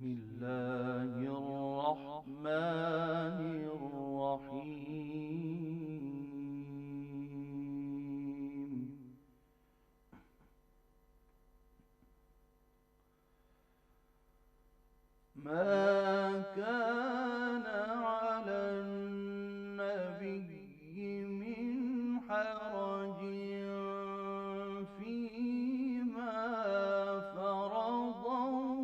الله الرحمن الرحيم. ما كان على النبي من حرج فيما فرض الله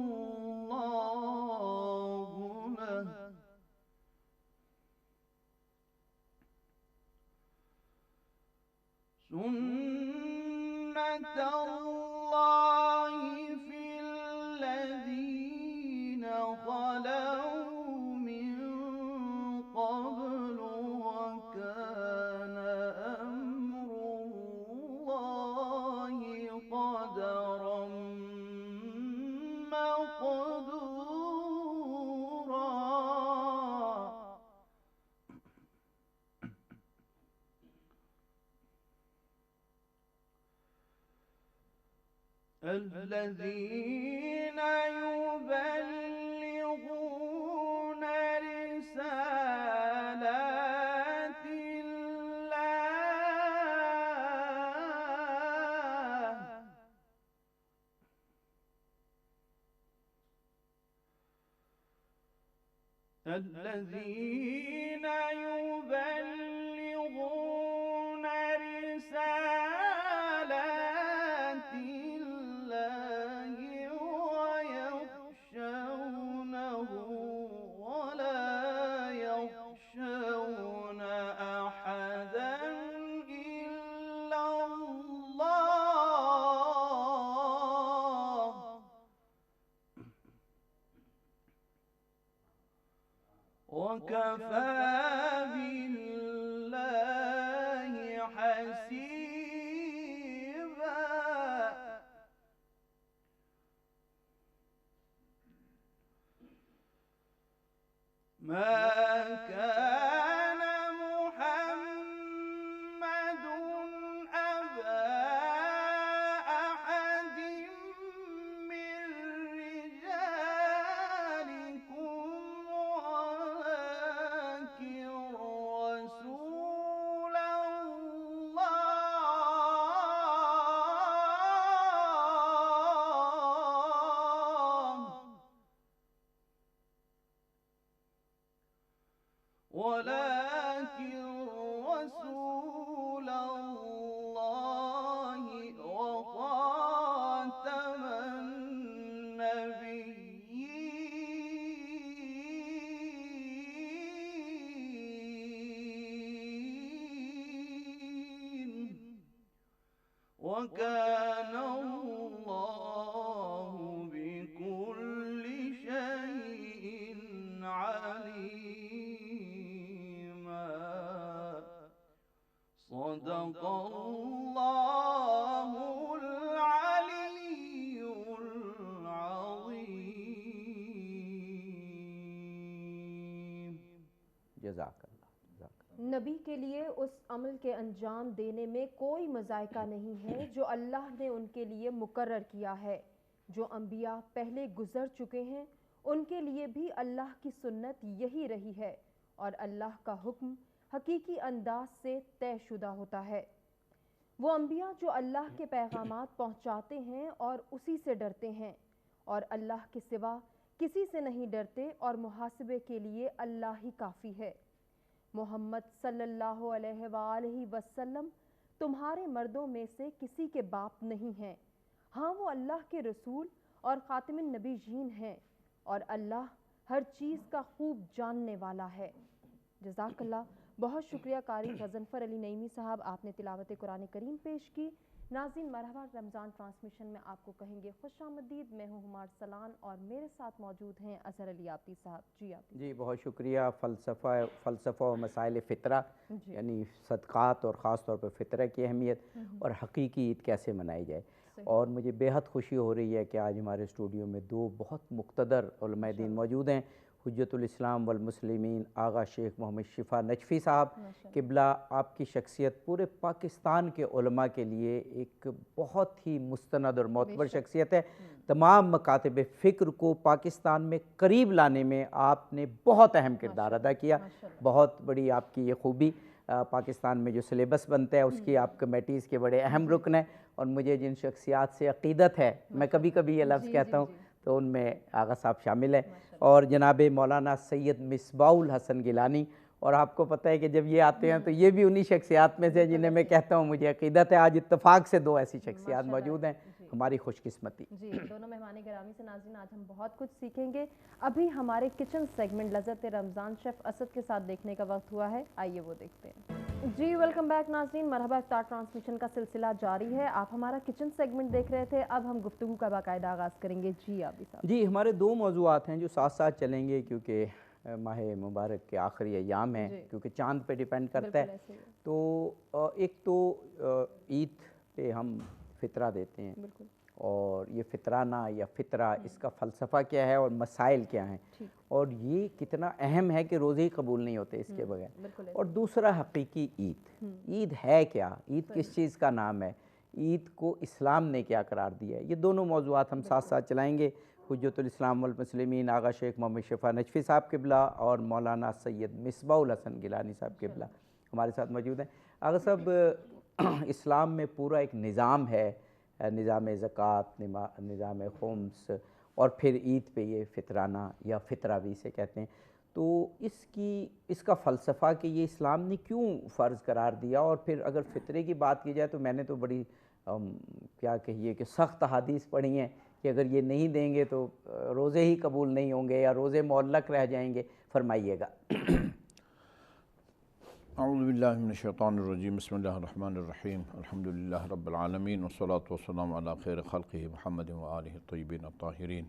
له، سنة الله في الذين خلوا من قبل، وكان أمر الله قدرا مقدورا. الذين يبلغون رسالات الله، الذين يبلغون رسالات الله ويخشونه ولا يخشون أحدا إلا الله، وكفى بالله حسيبا. ما كان محمد أبا أحد من رجالكم ولكن رسول الله، ولكن رسول الله وخاتم النبيين، وكان الله بكل شيء عليما. صدق الله العلي العظيم. جزاک اللہ، جزاک اللہ۔ نبی کے لیے اس عمل کے انجام دینے میں کوئی مذائقہ نہیں ہے جو اللہ نے ان کے لیے مقرر کیا ہے۔ جو انبیاء پہلے گزر چکے ہیں ان کے لیے بھی اللہ کی سنت یہی رہی ہے، اور اللہ کا حکم حقیقی انداز سے طے شدہ ہوتا ہے۔ وہ انبیاء جو اللہ کے پیغامات پہنچاتے ہیں اور اسی سے ڈرتے ہیں، اور اللہ کے سوا کسی سے نہیں ڈرتے، اور محاسبے کے لیے اللہ ہی کافی ہے۔ محمد صلی اللہ علیہ وآلہ وسلم تمہارے مردوں میں سے کسی کے باپ نہیں ہیں، ہاں وہ اللہ کے رسول اور خاتم النبیین ہیں، اور اللہ ہر چیز کا خوب جاننے والا ہے۔ جزاک اللہ۔ بہت شکریہ قاری غضنفر علی نعیمی صاحب، آپ نے تلاوت قرآن کریم پیش کی۔ ناظرین، مرحبا رمضان ٹرانسمیشن میں آپ کو کہیں گے خوش آمدید۔ میں ہوں ہمار سلان اور میرے ساتھ موجود ہیں اظہر علی آپی صاحب۔ جی آپی جی بہت شکریہ۔ فلسفہ و مسائل فطرہ، یعنی صدقات اور خاص طور پر فطرہ کی اہمیت اور حقیقی عید کیسے منائی جائے۔ اور مجھے بے حد خوشی ہو رہی ہے کہ آج ہمارے اسٹوڈیو میں دو بہت مقتدر علماء دین موجود ہیں۔ حجت الاسلام والمسلمین آغا شیخ محمد شفا نجفی صاحب قبلہ، آپ کی شخصیت پورے پاکستان کے علماء کے لیے ایک بہت ہی مستند اور معتبر شخصیت ہے۔ تمام مکاتب فکر کو پاکستان میں قریب لانے میں آپ نے بہت اہم کردار ادا کیا۔ بہت بڑی آپ کی یہ خوبی، پاکستان میں جو سلیبس بنتا ہے اس کی آپ کمیٹیز کے بڑے اہم رکن ہیں، اور مجھے جن شخصیات سے عقیدت ہے، میں کبھی کبھی یہ لفظ کہتا ہوں، تو ان میں آغا صاحب شامل ہیں، اور جناب مولانا سید مصباح الحسن گیلانی۔ اور آپ کو پتہ ہے کہ جب یہ آتے ہیں تو یہ بھی انہی شخصیات میں سے جنہیں میں کہتا ہوں مجھے عقیدت ہے۔ آج اتفاق سے دو ایسی شخصیات موجود ہیں، ہماری خوش قسمتی۔ جی، دونوں مہمان گرامی سے ناظرین آج ہم بہت کچھ سیکھیں گے۔ ابھی ہمارے کچن سیگمنٹ لذت رمضان شیف اسد کے ساتھ دیکھنے کا وقت ہوا ہے، آئیے وہ دیکھتے ہیں۔ جی ویلکم بیک ناظرین، مرحبا افطار ٹرانسمیشن کا سلسلہ جاری ہے۔ آپ ہمارا کچن سیگمنٹ دیکھ رہے تھے، اب ہم گفتگو کا باقاعدہ آغاز کریں گے۔ جی عابد صاحب۔ جی، ہمارے دو موضوعات ہیں جو ساتھ ساتھ چلیں گے، کیونکہ ماہ مبارک کے آخری ایام ہیں، کیونکہ چاند پہ ڈیپینڈ کرتا ہے۔ تو ایک تو عید پہ ہم فطرہ دیتے ہیں، اور یہ فطرانہ یا فطرہ، اس کا فلسفہ کیا ہے اور مسائل کیا ہیں، اور یہ کتنا اہم ہے کہ روزے ہی قبول نہیں ہوتے اس کے بغیر۔ اور دوسرا حقیقی عید، عید ہے کیا، عید کس چیز کا نام ہے، عید کو اسلام نے کیا قرار دیا ہے۔ یہ دونوں موضوعات ہم ساتھ ساتھ چلائیں گے۔ حجت الاسلام والمسلمین آغا شیخ محمد شفا نجفی صاحب قبلہ اور مولانا سید مصباح الحسن گیلانی صاحب قبلہ ہمارے ساتھ موجود ہیں۔ آغا صاحب، اسلام میں پورا ایک نظام ہے، نظام زکوٰۃ، نظام خمس، اور پھر عید پہ یہ فطرانہ یا فطرہ بھی اسے کہتے ہیں۔ تو اس کا فلسفہ کہ یہ اسلام نے کیوں فرض قرار دیا، اور پھر اگر فطرے کی بات کی جائے تو میں نے تو بڑی کیا کہیے کہ سخت احادیث پڑھی ہیں کہ اگر یہ نہیں دیں گے تو روزے ہی قبول نہیں ہوں گے یا روزے معلق رہ جائیں گے، فرمائیے گا۔ اعوذ باللہ من الشیطان الرجیم، بسم اللہ الرحمن الرحیم، الحمدللہ رب العالمین، والصلاة والسلام علی خیر خلقہ محمد وآلہ الطیبین الطاہرین،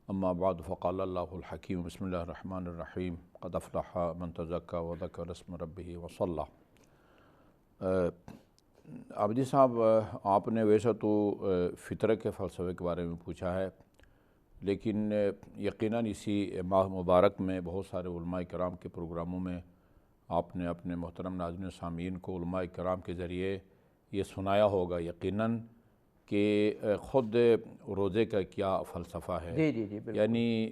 اما بعد، فقال اللہ الحکیم، بسم اللہ الرحمن الرحیم، قد افلح من تزکا وذکر اسم ربہ وصلی۔ عابدی صاحب، آپ نے ویسا تو فطرہ کے فلسفے کے بارے میں پوچھا ہے، لیکن یقیناً اسی ماہ مبارک میں بہت سارے علماء کرام کے پروگراموں میں آپ نے اپنے محترم ناظرین و سامعین کو علماء کرام کے ذریعے یہ سنایا ہوگا یقیناً کہ خود روزے کا کیا فلسفہ ہے۔ جی جی جی، یعنی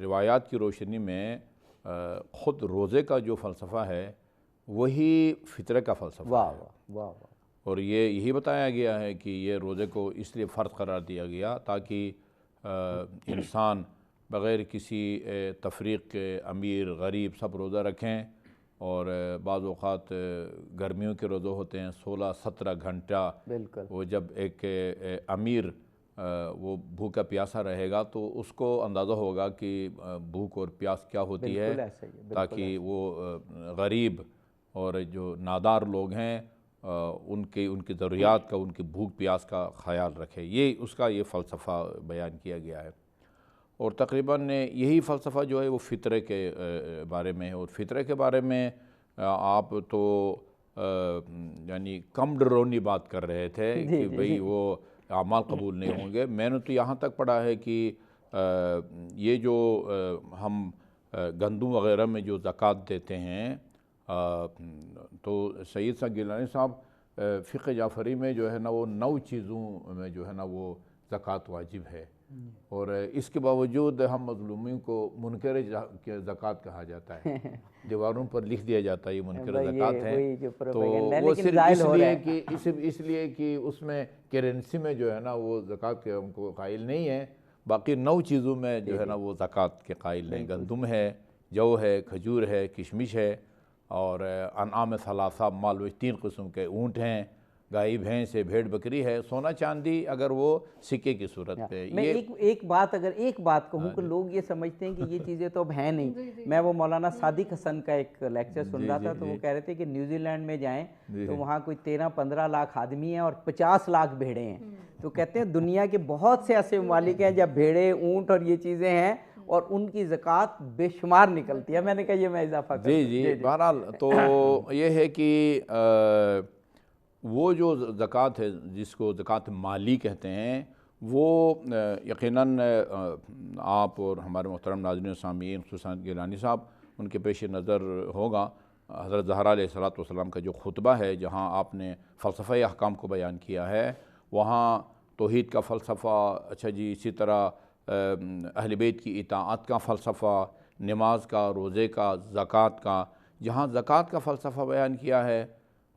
روایات کی روشنی میں خود روزے کا جو فلسفہ ہے وہی فطرہ کا فلسفہ ہے۔ واہ واہ واہ واہ۔ اور یہی بتایا گیا ہے کہ یہ روزے کو اس لیے فرض قرار دیا گیا تاکہ انسان بغیر کسی تفریق کے امیر غریب سب روزہ رکھیں، اور بعض اوقات گرمیوں کے روزے ہوتے ہیں 16-17 گھنٹہ، بالکل، وہ جب ایک امیر وہ بھوکا پیاسا رہے گا تو اس کو اندازہ ہوگا کہ بھوک اور پیاس کیا ہوتی ہے، تاکہ وہ غریب اور جو نادار لوگ ہیں ان کی ضروریات کا، ان کی بھوک پیاس کا خیال رکھے۔ یہ فلسفہ بیان کیا گیا ہے، اور تقریباً یہی فلسفہ جو ہے وہ فطرے کے بارے میں ہے۔ اور فطرے کے بارے میں آپ تو یعنی کم ڈرونی بات کر رہے تھے کہ بھئی وہ اعمال قبول نہیں ہوں گے۔ میں نے تو یہاں تک پڑھا ہے کہ یہ جو ہم گندم وغیرہ میں جو زکوٰۃ دیتے ہیں، تو سید صاحب گیلانی صاحب فقہ جعفری میں جو ہے نا وہ 9 چیزوں میں جو ہے نا وہ زکوٰۃ واجب ہے، اور اس کے باوجود ہم مظلومین کو منکر زکوٰۃ کہا جاتا ہے، دیواروں پر لکھ دیا جاتا ہے یہ منکر زکوٰۃ ہے۔ تو وہ صرف اس لیے کہ اس میں کرنسی میں جو ہے نا وہ زکوٰۃ کے ہم کو قائل نہیں ہے، باقی 9 چیزوں میں جو ہے نا وہ زکوٰۃ کے قائل ہیں۔ گندم ہے، جو ہے، کھجور ہے، کشمش ہے، اور انعام ثلاثہ مال و 3 قسم کے اونٹ ہیں، گائے بھینس ہے، بھیڑ بکری ہے، سونا چاندی اگر وہ سکے کی صورت پہ۔ میں ایک بات کہوں کہ لوگ یہ سمجھتے ہیں کہ یہ چیزیں تو اب ہیں نہیں۔ میں وہ مولانا صادق حسن کا ایک لیکچر سن رہا تھا، تو وہ کہہ رہے تھے کہ نیوزی لینڈ میں جائیں تو وہاں کوئی 13-15 لاکھ آدمی ہیں اور 50 لاکھ بھیڑیں ہیں۔ تو کہتے ہیں دنیا کے بہت سے ایسے ممالک ہیں جب بھیڑیں، اونٹ اور یہ چیزیں ہیں، اور ان کی زکوٰۃ بے شمار نکلتی ہے۔ میں نے کہا یہ میں اضافہ کروں۔ جی، بہرحال تو یہ ہے کہ وہ جو زکوٰۃ ہے جس کو زکوٰۃ مالی کہتے ہیں، وہ یقیناً آپ اور ہمارے محترم ناظرین و سامعین خصوصاً گیلانی صاحب ان کے پیش نظر ہوگا حضرت زہرا علیہ السلام کا جو خطبہ ہے، جہاں آپ نے فلسفہ احکام کو بیان کیا ہے، وہاں توحید کا فلسفہ، اچھا جی، اسی طرح اہل بیت کی اطاعت کا فلسفہ، نماز کا، روزے کا، زکوٰۃ کا، جہاں زکوٰۃ کا فلسفہ بیان کیا ہے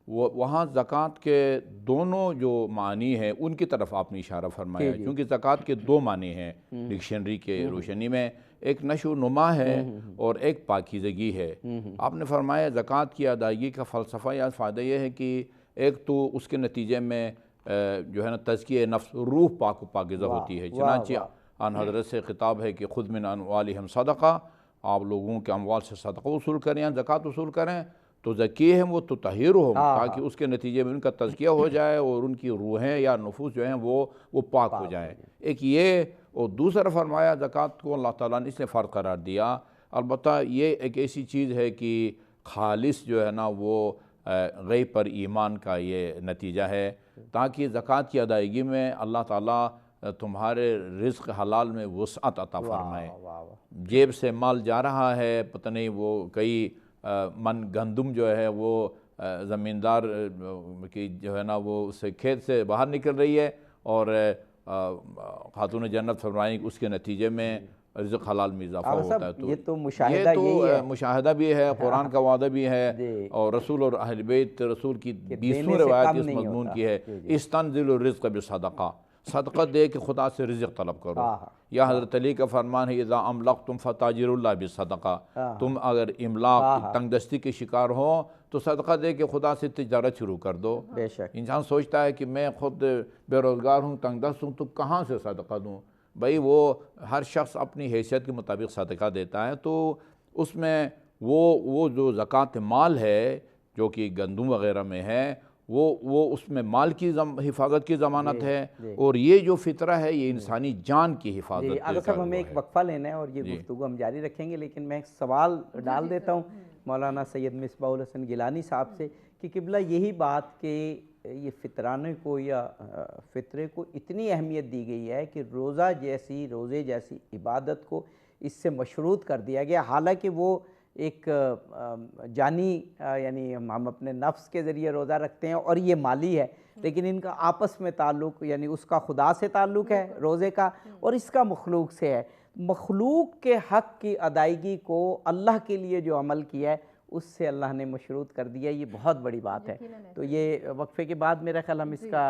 وہاں زکوٰۃ کے دونوں جو معنی ہیں ان کی طرف آپ نے اشارہ فرمایا ہے، کیونکہ زکوٰۃ کے دو معنی ہیں ڈکشنری کے روشنی میں، ایک نشو و نما ہے اور ایک پاکیزگی ہے۔ آپ نے فرمایا زکوٰۃ کی ادائیگی کا فلسفہ یا فائدہ یہ ہے کہ ایک تو اس کے نتیجے میں جو ہے نا تزکیہ نفس، روح پاک و پاکیزہ ہوتی ہے، چنانچہ آن حضرت سے خطاب ہے کہ خذ من اموالہم صدقہ، آپ لوگوں کے اموال سے صدقہ وصول کریں یا زکوٰۃ وصول کریں، تو زکیہم و تطہرہم، تاکہ اس کے نتیجے میں ان کا تزکیہ ہو جائے اور ان کی روحیں یا نفوس جو ہیں وہ پاک ہو جائیں۔ ایک یہ، اور دوسرا فرمایا زکوٰۃ کو اللہ تعالیٰ نے اس نے فرض قرار دیا، البتہ یہ ایک ایسی چیز ہے کہ خالص جو ہے نا وہ غیب پر ایمان کا یہ نتیجہ ہے، تاکہ زکوٰۃ کی ادائیگی میں اللہ تعالیٰ تمہارے رزق حلال میں وسعت عطا فرمائے۔ جیب سے مال جا رہا ہے، پتہ نہیں وہ کئی من گندم جو ہے وہ زمیندار کی جو ہے نا وہ اس سے کھیت سے باہر نکل رہی ہے، اور خاتون جنت فرمائیں اس کے نتیجے میں رزق حلال میں اضافہ ہوتا ہے۔ تو یہ تو مشاہدہ یہی ہے، مشاہدہ بھی ہے، قرآن کا وعدہ بھی ہے، اور رسول اور اہل بیت رسول کی 20 روایت اس مضمون کی ہے، استنزل الرزق بصدقہ، صدقہ دے کہ خدا سے رزق طلب کرو۔ یا حضرت علی کا فرمان ہے اذا املقتم فتاجر اللہ بصدقہ، تم اگر املاق تنگ دستی کے شکار ہو تو صدقہ دے کہ خدا سے تجارت شروع کر دو۔ بے شک انسان سوچتا ہے کہ میں خود بے روزگار ہوں، تنگ دست ہوں، تو کہاں سے صدقہ دوں؟ بھئی وہ ہر شخص اپنی حیثیت کے مطابق صدقہ دیتا ہے، تو اس میں وہ جو زکوٰۃ مال ہے جو کہ گندم وغیرہ میں ہے، وہ اس میں مال کی حفاظت کی ضمانت ہے، اور یہ جو فطرہ ہے یہ انسانی جان کی حفاظت ہے۔ اگر صاحب ہمیں ایک وقفہ لینا ہے اور یہ گفتگو ہم جاری رکھیں گے، لیکن میں ایک سوال ڈال دیتا ہوں مولانا سید مصباح الحسن گیلانی صاحب سے کہ قبلہ یہی بات کہ یہ فطرانے کو یا فطرے کو اتنی اہمیت دی گئی ہے کہ روزے جیسی عبادت کو اس سے مشروط کر دیا گیا، حالانکہ وہ ایک جانی یعنی ہم اپنے نفس کے ذریعے روزہ رکھتے ہیں اور یہ مالی ہے، لیکن ان کا آپس میں تعلق یعنی اس کا خدا سے تعلق ہے روزے کا، اور اس کا مخلوق سے ہے۔ مخلوق کے حق کی ادائیگی کو اللہ کے لیے جو عمل کیا ہے اس سے اللہ نے مشروط کر دیا، یہ بہت بڑی بات ہے۔ تو یہ وقفے کے بعد میرا خیال ہم اس کا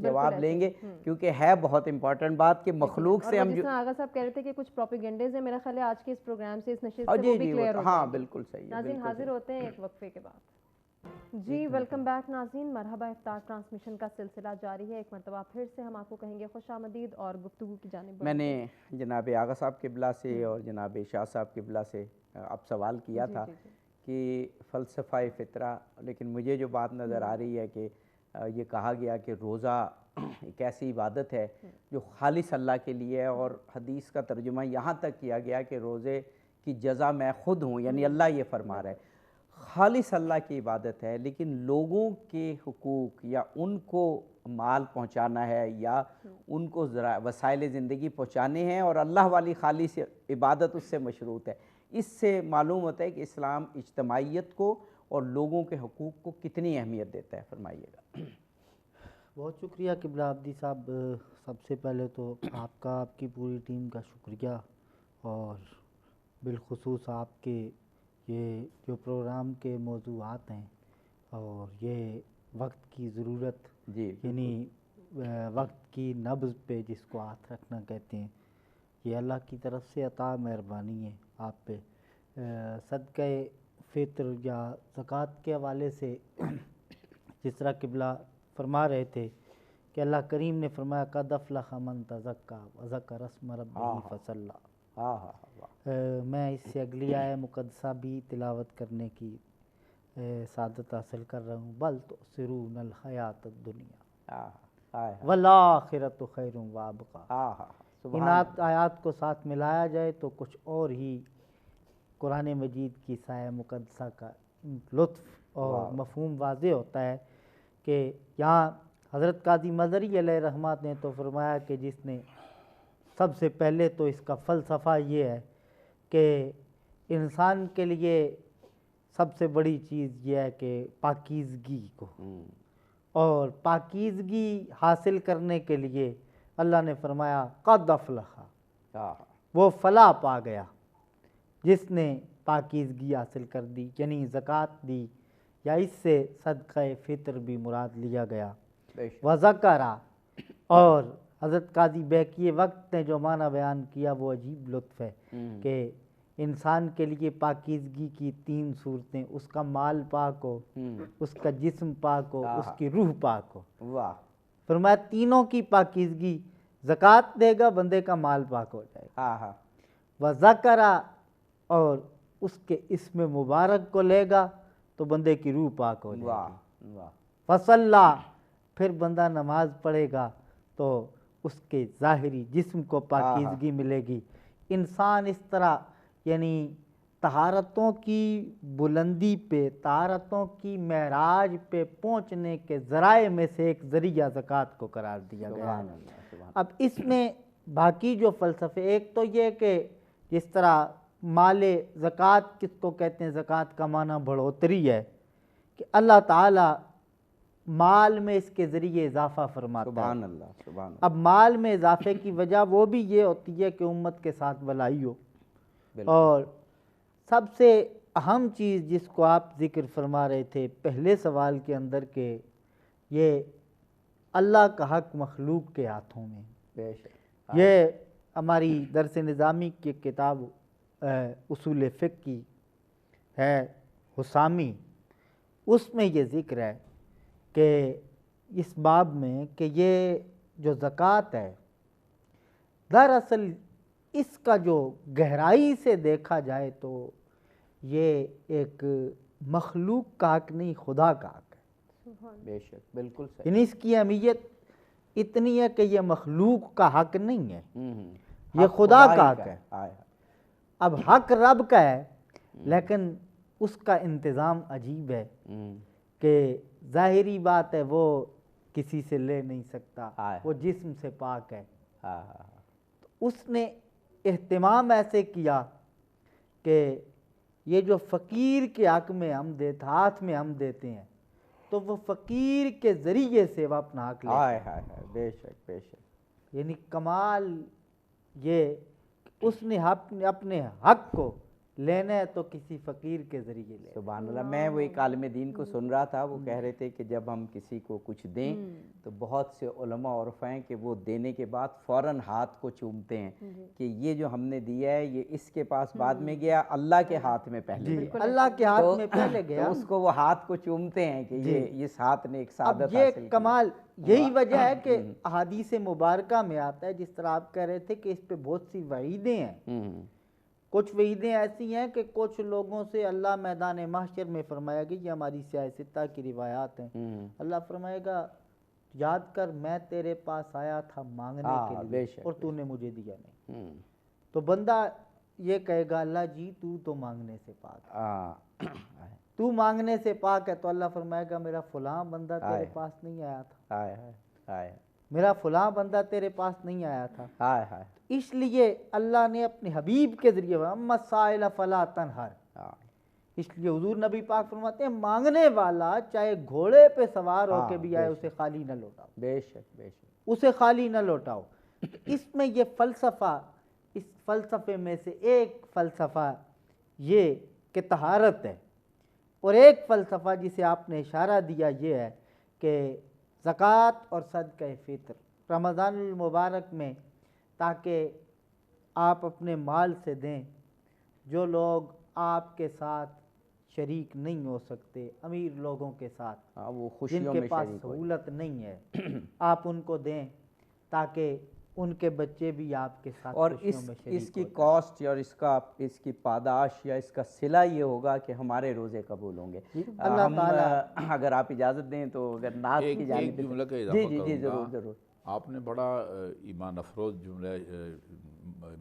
جواب لیں گے، کیونکہ ہے بہت امپورٹنٹ بات کہ مخلوق سے ہم جس طرح آغا صاحب کہہ رہے تھے کہ کچھ پروپیگنڈیز ہیں، میرا خیال ہے آج کے اس پروگرام سے، اس نشست سے وہ بھی کلیئر ہو جائے گا۔ ہاں بالکل صحیح ہے۔ ناظرین حاضر ہوتے ہیں ایک وقفے کے بعد۔ جی ویلکم بیک ناظرین، مرحبا افطار ٹرانسمیشن کا سلسلہ جاری ہے، ایک مرتبہ پھر سے ہم آپ کو کہیں گے خوش آمدید اور گفتگو کی جانب۔ میں نے جناب آغا صاحب قبلہ سے اور جناب شاہ صاحب قبلہ سے اب سوال کیا تھا کہ فلسفہ فطرہ، لیکن مجھے جو بات نظر آ رہی ہے کہ یہ کہا گیا کہ روزہ ایک ایسی عبادت ہے جو خالص اللہ کے لیے ہے، اور حدیث کا ترجمہ یہاں تک کیا گیا کہ روزے کی جزا میں خود ہوں، یعنی اللہ یہ فرما رہا ہے خالص اللہ کی عبادت ہے، لیکن لوگوں کے حقوق یا ان کو مال پہنچانا ہے یا ان کو وسائل زندگی پہنچانے ہیں، اور اللہ والی خالص عبادت اس سے مشروط ہے۔ اس سے معلوم ہوتا ہے کہ اسلام اجتماعیت کو اور لوگوں کے حقوق کو کتنی اہمیت دیتا ہے، فرمائیے گا۔ بہت شکریہ قبلہ عابدی صاحب، سب سے پہلے تو آپ کا، آپ کی پوری ٹیم کا شکریہ، اور بالخصوص آپ کے یہ جو پروگرام کے موضوعات ہیں اور یہ وقت کی ضرورت، یعنی وقت کی نبض پہ جس کو ہاتھ رکھنا کہتے ہیں، یہ اللہ کی طرف سے عطا مہربانی ہے آپ پہ۔ صدقہ فطر یا زکوٰۃ کے حوالے سے جس طرح قبلہ فرما رہے تھے کہ اللہ کریم نے فرمایا قد افلح من تزکیٰ وذکر اسم ربہ فصلی، میں اس سے اگلی آیہ مقدسہ بھی تلاوت کرنے کی سعادت حاصل کر رہا ہوں۔ بل تؤثرون الحیات الدنیا والآخرۃ خیر وابقیٰ۔ ان آیات کو ساتھ ملایا جائے تو کچھ اور ہی قرآن مجید کی سایہ مقدسہ کا لطف اور مفہوم واضح ہوتا ہے کہ یہاں حضرت قاضی مظہری علیہ رحمت نے تو فرمایا کہ جس نے سب سے پہلے تو اس کا فلسفہ یہ ہے کہ انسان کے لیے سب سے بڑی چیز یہ ہے کہ پاکیزگی کو، اور پاکیزگی حاصل کرنے کے لیے اللہ نے فرمایا قد افلح، وہ فلاح پا گیا جس نے پاکیزگی حاصل کر دی، یعنی زکوٰۃ دی، یا اس سے صدقہ فطر بھی مراد لیا گیا۔ وذکرہ، اور حضرت قاضی بیکی وقت نے جو معنی بیان کیا وہ عجیب لطف ہے کہ انسان کے لیے پاکیزگی کی 3 صورتیں، اس کا مال پاک ہو، اس کا جسم پاک ہو، اس کی روح پاک ہو۔ واہ، فرمایا تینوں کی پاکیزگی، زکوٰۃ دے گا بندے کا مال پاک ہو جائے گا، ہاں، وذکرہ، اور اس کے اسم مبارک کو لے گا تو بندے کی روح پاک ہو جائے گی، واہ، فصلہ، پھر بندہ نماز پڑھے گا تو اس کے ظاہری جسم کو پاکیزگی ملے گی۔ انسان اس طرح یعنی طہارتوں کی بلندی پہ، طہارتوں کی معراج پہ پہنچنے کے ذرائع میں سے ایک ذریعہ زکوٰۃ کو قرار دیا گیا ہے۔ اب اس میں باقی جو فلسفے، ایک تو یہ کہ جس طرح مال زکوٰۃ کس کو کہتے ہیں، زکوٰۃ کا معنی بڑھوتری ہے، کہ اللہ تعالیٰ مال میں اس کے ذریعے اضافہ فرماتا ہے۔ سبحان اللہ، سبحان اللہ۔ اب مال میں اضافے کی وجہ وہ بھی یہ ہوتی ہے کہ امت کے ساتھ بھلائی ہو، اور سب سے اہم چیز جس کو آپ ذکر فرما رہے تھے پہلے سوال کے اندر کہ یہ اللہ کا حق مخلوق کے ہاتھوں میں، بے شک، یہ ہماری درس نظامی کی کتاب اصول فقہ کی ہے حسامی، اس میں یہ ذکر ہے کہ اس باب میں کہ یہ جو زکوٰۃ ہے دراصل اس کا جو گہرائی سے دیکھا جائے تو یہ ایک مخلوق کا حق نہیں، خدا کا حق ہے۔ بے شک، بالکل صحیح۔ یعنی اس کی اہمیت اتنی ہے کہ یہ مخلوق کا حق نہیں ہے، یہ خدا کا حق ہے۔ اب حق رب کا ہے لیکن اس کا انتظام عجیب ہے کہ ظاہری بات ہے وہ کسی سے لے نہیں سکتا، وہ جسم سے پاک ہے، تو اس نے اہتمام ایسے کیا کہ یہ جو فقیر کے حق میں ہم دیتے، ہاتھ میں ہم دیتے ہیں تو وہ فقیر کے ذریعے سے وہ اپنا حق لیتا ہے۔ بے شک، بے شک، یعنی کمال یہ اس نے اپنے حق کو لینا ہے تو کسی فقیر کے ذریعے لے۔ سبحان اللہ۔ میں وہ ایک عالم دین کو سن رہا تھا، وہ کہہ رہے تھے کہ جب ہم کسی کو کچھ دیں تو بہت سے علماء عرفا ہیں کہ وہ دینے کے بعد فوراً ہاتھ کو چومتے ہیں کہ یہ جو ہم نے دیا ہے یہ اس کے پاس بعد میں گیا، اللہ کے ہاتھ میں پہلے گیا، اللہ کے ہاتھ میں پہلے گیا، تو اس کو وہ ہاتھ کو چومتے ہیں کہ یہ اس ہاتھ نے ایک سعادت اب حاصل کی۔ یہ کمال یہی وجہ ہے کہ احادیث مبارکہ میں آتا ہے، جس طرح آپ کہہ رہے تھے کہ اس پہ بہت سی وعیدیں ہیں، کچھ وعیدیں ایسی ہیں کہ کچھ لوگوں سے اللہ میدان محشر میں فرمایا گیا، یہ ہماری سیاہ ستہ کی روایات ہیں، اللہ فرمائے گا یاد کر میں تیرے پاس آیا تھا مانگنے کے لیے اور تو نے مجھے دیا نہیں، تو بندہ یہ کہے گا اللہ جی تو مانگنے سے پاک ہے، تو مانگنے سے پاک ہے، تو اللہ فرمائے گا میرا فلاں بندہ تیرے پاس نہیں آیا تھا، میرا فلاں بندہ تیرے پاس نہیں آیا تھا۔ اس لیے اللہ نے اپنے حبیب کے ذریعے اما السائل فلا تنہر، اس لیے حضور نبی پاک فرماتے ہیں مانگنے والا چاہے گھوڑے پہ سوار ہو کے بھی آئے اسے خالی نہ لوٹاؤ، بے شک، بے شک، اسے خالی نہ لوٹاؤ۔ اس میں یہ فلسفہ، اس فلسفے میں سے ایک فلسفہ یہ کہ طہارت ہے، اور ایک فلسفہ جسے آپ نے اشارہ دیا یہ ہے کہ زکوٰۃ اور صدقہ فطر رمضان المبارک میں، تاکہ آپ اپنے مال سے دیں، جو لوگ آپ کے ساتھ شریک نہیں ہو سکتے، امیر لوگوں کے ساتھ جن کے پاس سہولت نہیں ہے، آپ ان کو دیں تاکہ ان کے بچے بھی آپ کے ساتھ اور اس کی کاسٹ اور اس کی پاداش یا اس کا صلہ یہ ہوگا کہ ہمارے روزے قبول ہوں گے۔ اللہ تعالیٰ اگر آپ اجازت دیں تو اگر نعت کی جانب، جملہ کا جی اضافہ جی جی کروں گا، ضرور ضرور۔ آپ نے بڑا ایمان افروز جملہ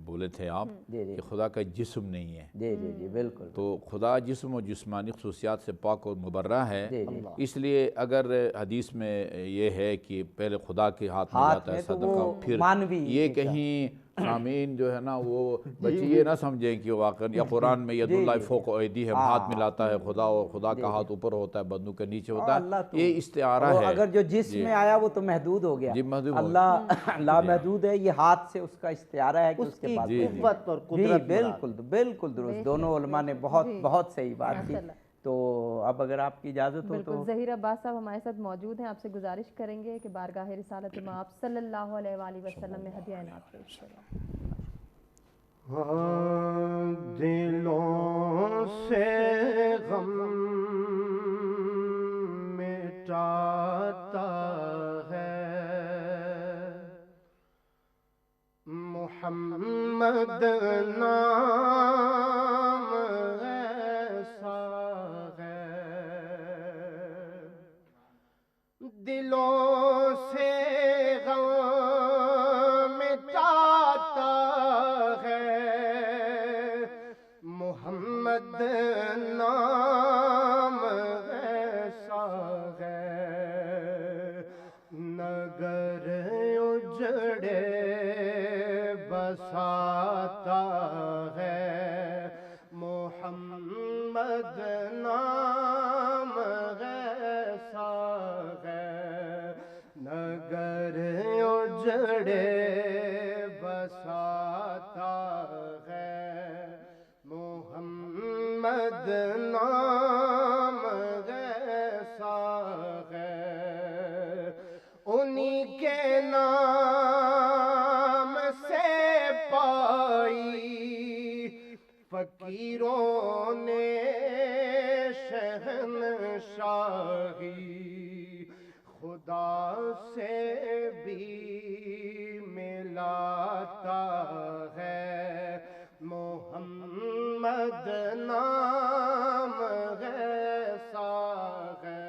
بولے تھے آپ کہ خدا کا جسم نہیں ہے. جی جی جی بالکل. تو خدا جسم و جسمانی خصوصیات سے پاک اور مبرہ ہے. اس لیے اگر حدیث میں یہ ہے کہ پہلے خدا کے ہاتھ میں جاتا ہے صدقہ، پھر یہ کہیں سامعین جو ہے نا وہ بچے یہ نہ سمجھیں کہ واقعا یا قرآن میں ید اللہ فوق ایدیہم ہاتھ ملاتا ہے خدا، اور خدا کا ہاتھ اوپر ہوتا ہے بندوں کے نیچے ہوتا ہے. یہ استعارہ ہے. اگر جو جسم میں آیا وہ تو محدود ہو گیا. اللہ لامحدود ہے. یہ ہاتھ سے اس کا استعارہ ہے کہ اس کے پاس قوت اور قدرت. بالکل بالکل درست. دونوں علماء نے بہت صحیح بات کی. تو اب اگر آپ کی اجازت ہو تو ظہیر عباس صاحب ہمارے ساتھ موجود ہیں. آپ سے گزارش کریں گے کہ بارگاہ رسالت مآب صلی اللہ علیہ وآلہ وسلم میں ہدیہ عنایت پیش کریں. دلوں سے غم مٹاتا ہے محمد نام ایسا ہے. دلوں سے غم مٹاتا محمد نام ایسا ہے. نگر اجڑے بساتا ہے محمد نام ایسا ہے. نگر اجڑے بساتا ہے محمد نام ایسا ہے. انہی کے نام سے پائی فقیروں نے شہنشاہی. خدا سے بھی ملاتا ہے محمد نام ایسا ہے.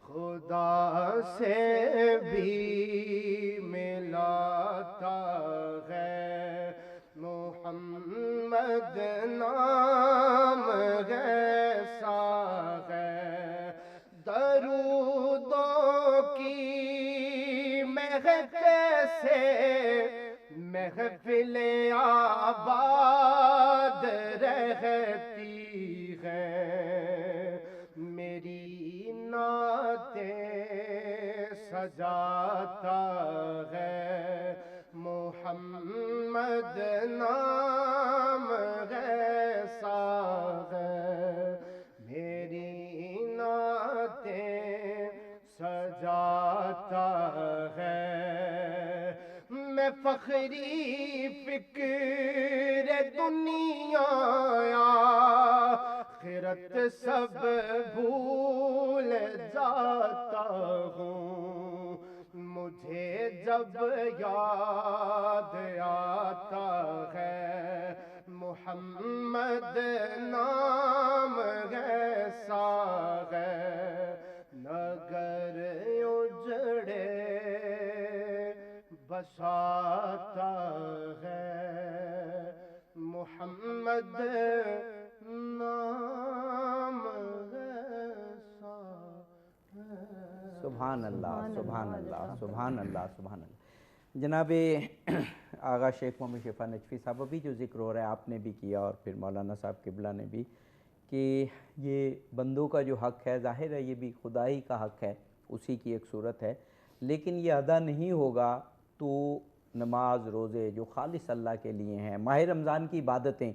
خدا سے بھی ملاتا ہے محمد نام ایسا ہے. درودوں کی مہک سے محفل آباد رہتی ہے. میری نعتیں سجاتا ہے محمد نام ایسا ہے. میری نعتیں سجاتا ہے. میں فخری فکر دنیا آخرت سب بھول جاتا ہوں. مجھے جب یاد آتا ہے محمد نام ایسا ہے. نگر اجڑے بساتا ہے محمد نام ایسا ہے. سبحان اللہ سبحان اللہ سبحان اللہ سبحان اللہ. جناب آغا شیخ محمد شفا نجفی صاحب ابھی جو ذکر ہو رہا ہے آپ نے بھی کیا اور پھر مولانا صاحب قبلہ نے بھی کہ یہ بندوں کا جو حق ہے ظاہر ہے یہ بھی خدا ہی کا حق ہے, اسی کی ایک صورت ہے, لیکن یہ ادا نہیں ہوگا تو نماز روزے جو خالص اللہ کے لیے ہیں, ماہ رمضان کی عبادتیں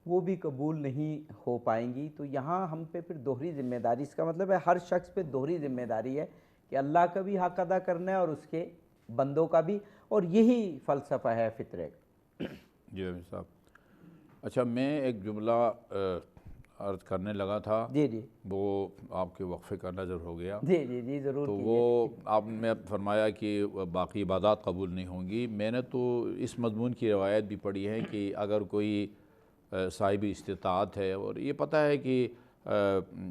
وہ بھی قبول نہیں ہو پائیں گی. تو یہاں ہم پہ پھر دوہری ذمہ داری, اس کا مطلب ہے ہر شخص پہ دوہری ذمہ داری ہے کہ اللہ کا بھی حق ادا کرنا ہے اور اس کے بندوں کا بھی, اور یہی فلسفہ ہے فطرے کا. جی امیر صاحب, اچھا میں ایک جملہ عرض کرنے لگا تھا. جی جی وہ آپ کے وقفے کا نظر ہو گیا. جی جی جی ضرور. تو وہ آپ نے فرمایا کہ باقی عبادات قبول نہیں ہوں گی. میں نے تو اس مضمون کی روایت بھی پڑھی ہے کہ اگر کوئی صاحب استطاعت ہے, اور یہ پتہ ہے کہ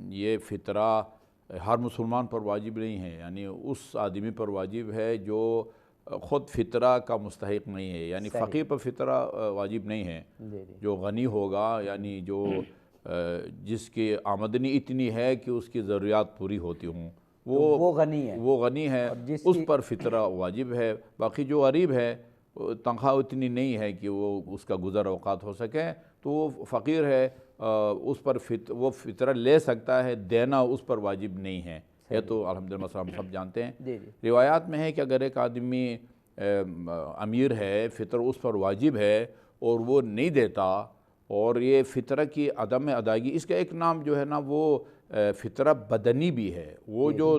یہ فطرہ ہر مسلمان پر واجب نہیں ہے, یعنی اس آدمی پر واجب ہے جو خود فطرہ کا مستحق نہیں ہے، یعنی فقیر پر فطرہ واجب نہیں ہے۔ جو غنی ہوگا، یعنی جو جس کی آمدنی اتنی ہے کہ اس کی ضروریات پوری ہوتی ہوں، وہ غنی ہے، اس پر فطرہ واجب ہے۔ باقی جو غریب ہے، تنخواہ اتنی نہیں ہے کہ وہ اس کا گزر اوقات ہو سکے، تو وہ فقیر ہے، اس پر وہ فطرہ لے سکتا ہے، دینا اس پر واجب نہیں ہے۔ یہ تو الحمدللہ مسئلہ ہم سب جانتے ہیں۔ روایات میں ہے کہ اگر ایک آدمی امیر ہے، فطر اس پر واجب ہے اور وہ نہیں دیتا، اور یہ فطرہ کی عدم ادائیگی، اس کا ایک نام جو ہے نا وہ فطرہ بدنی بھی ہے۔ وہ جو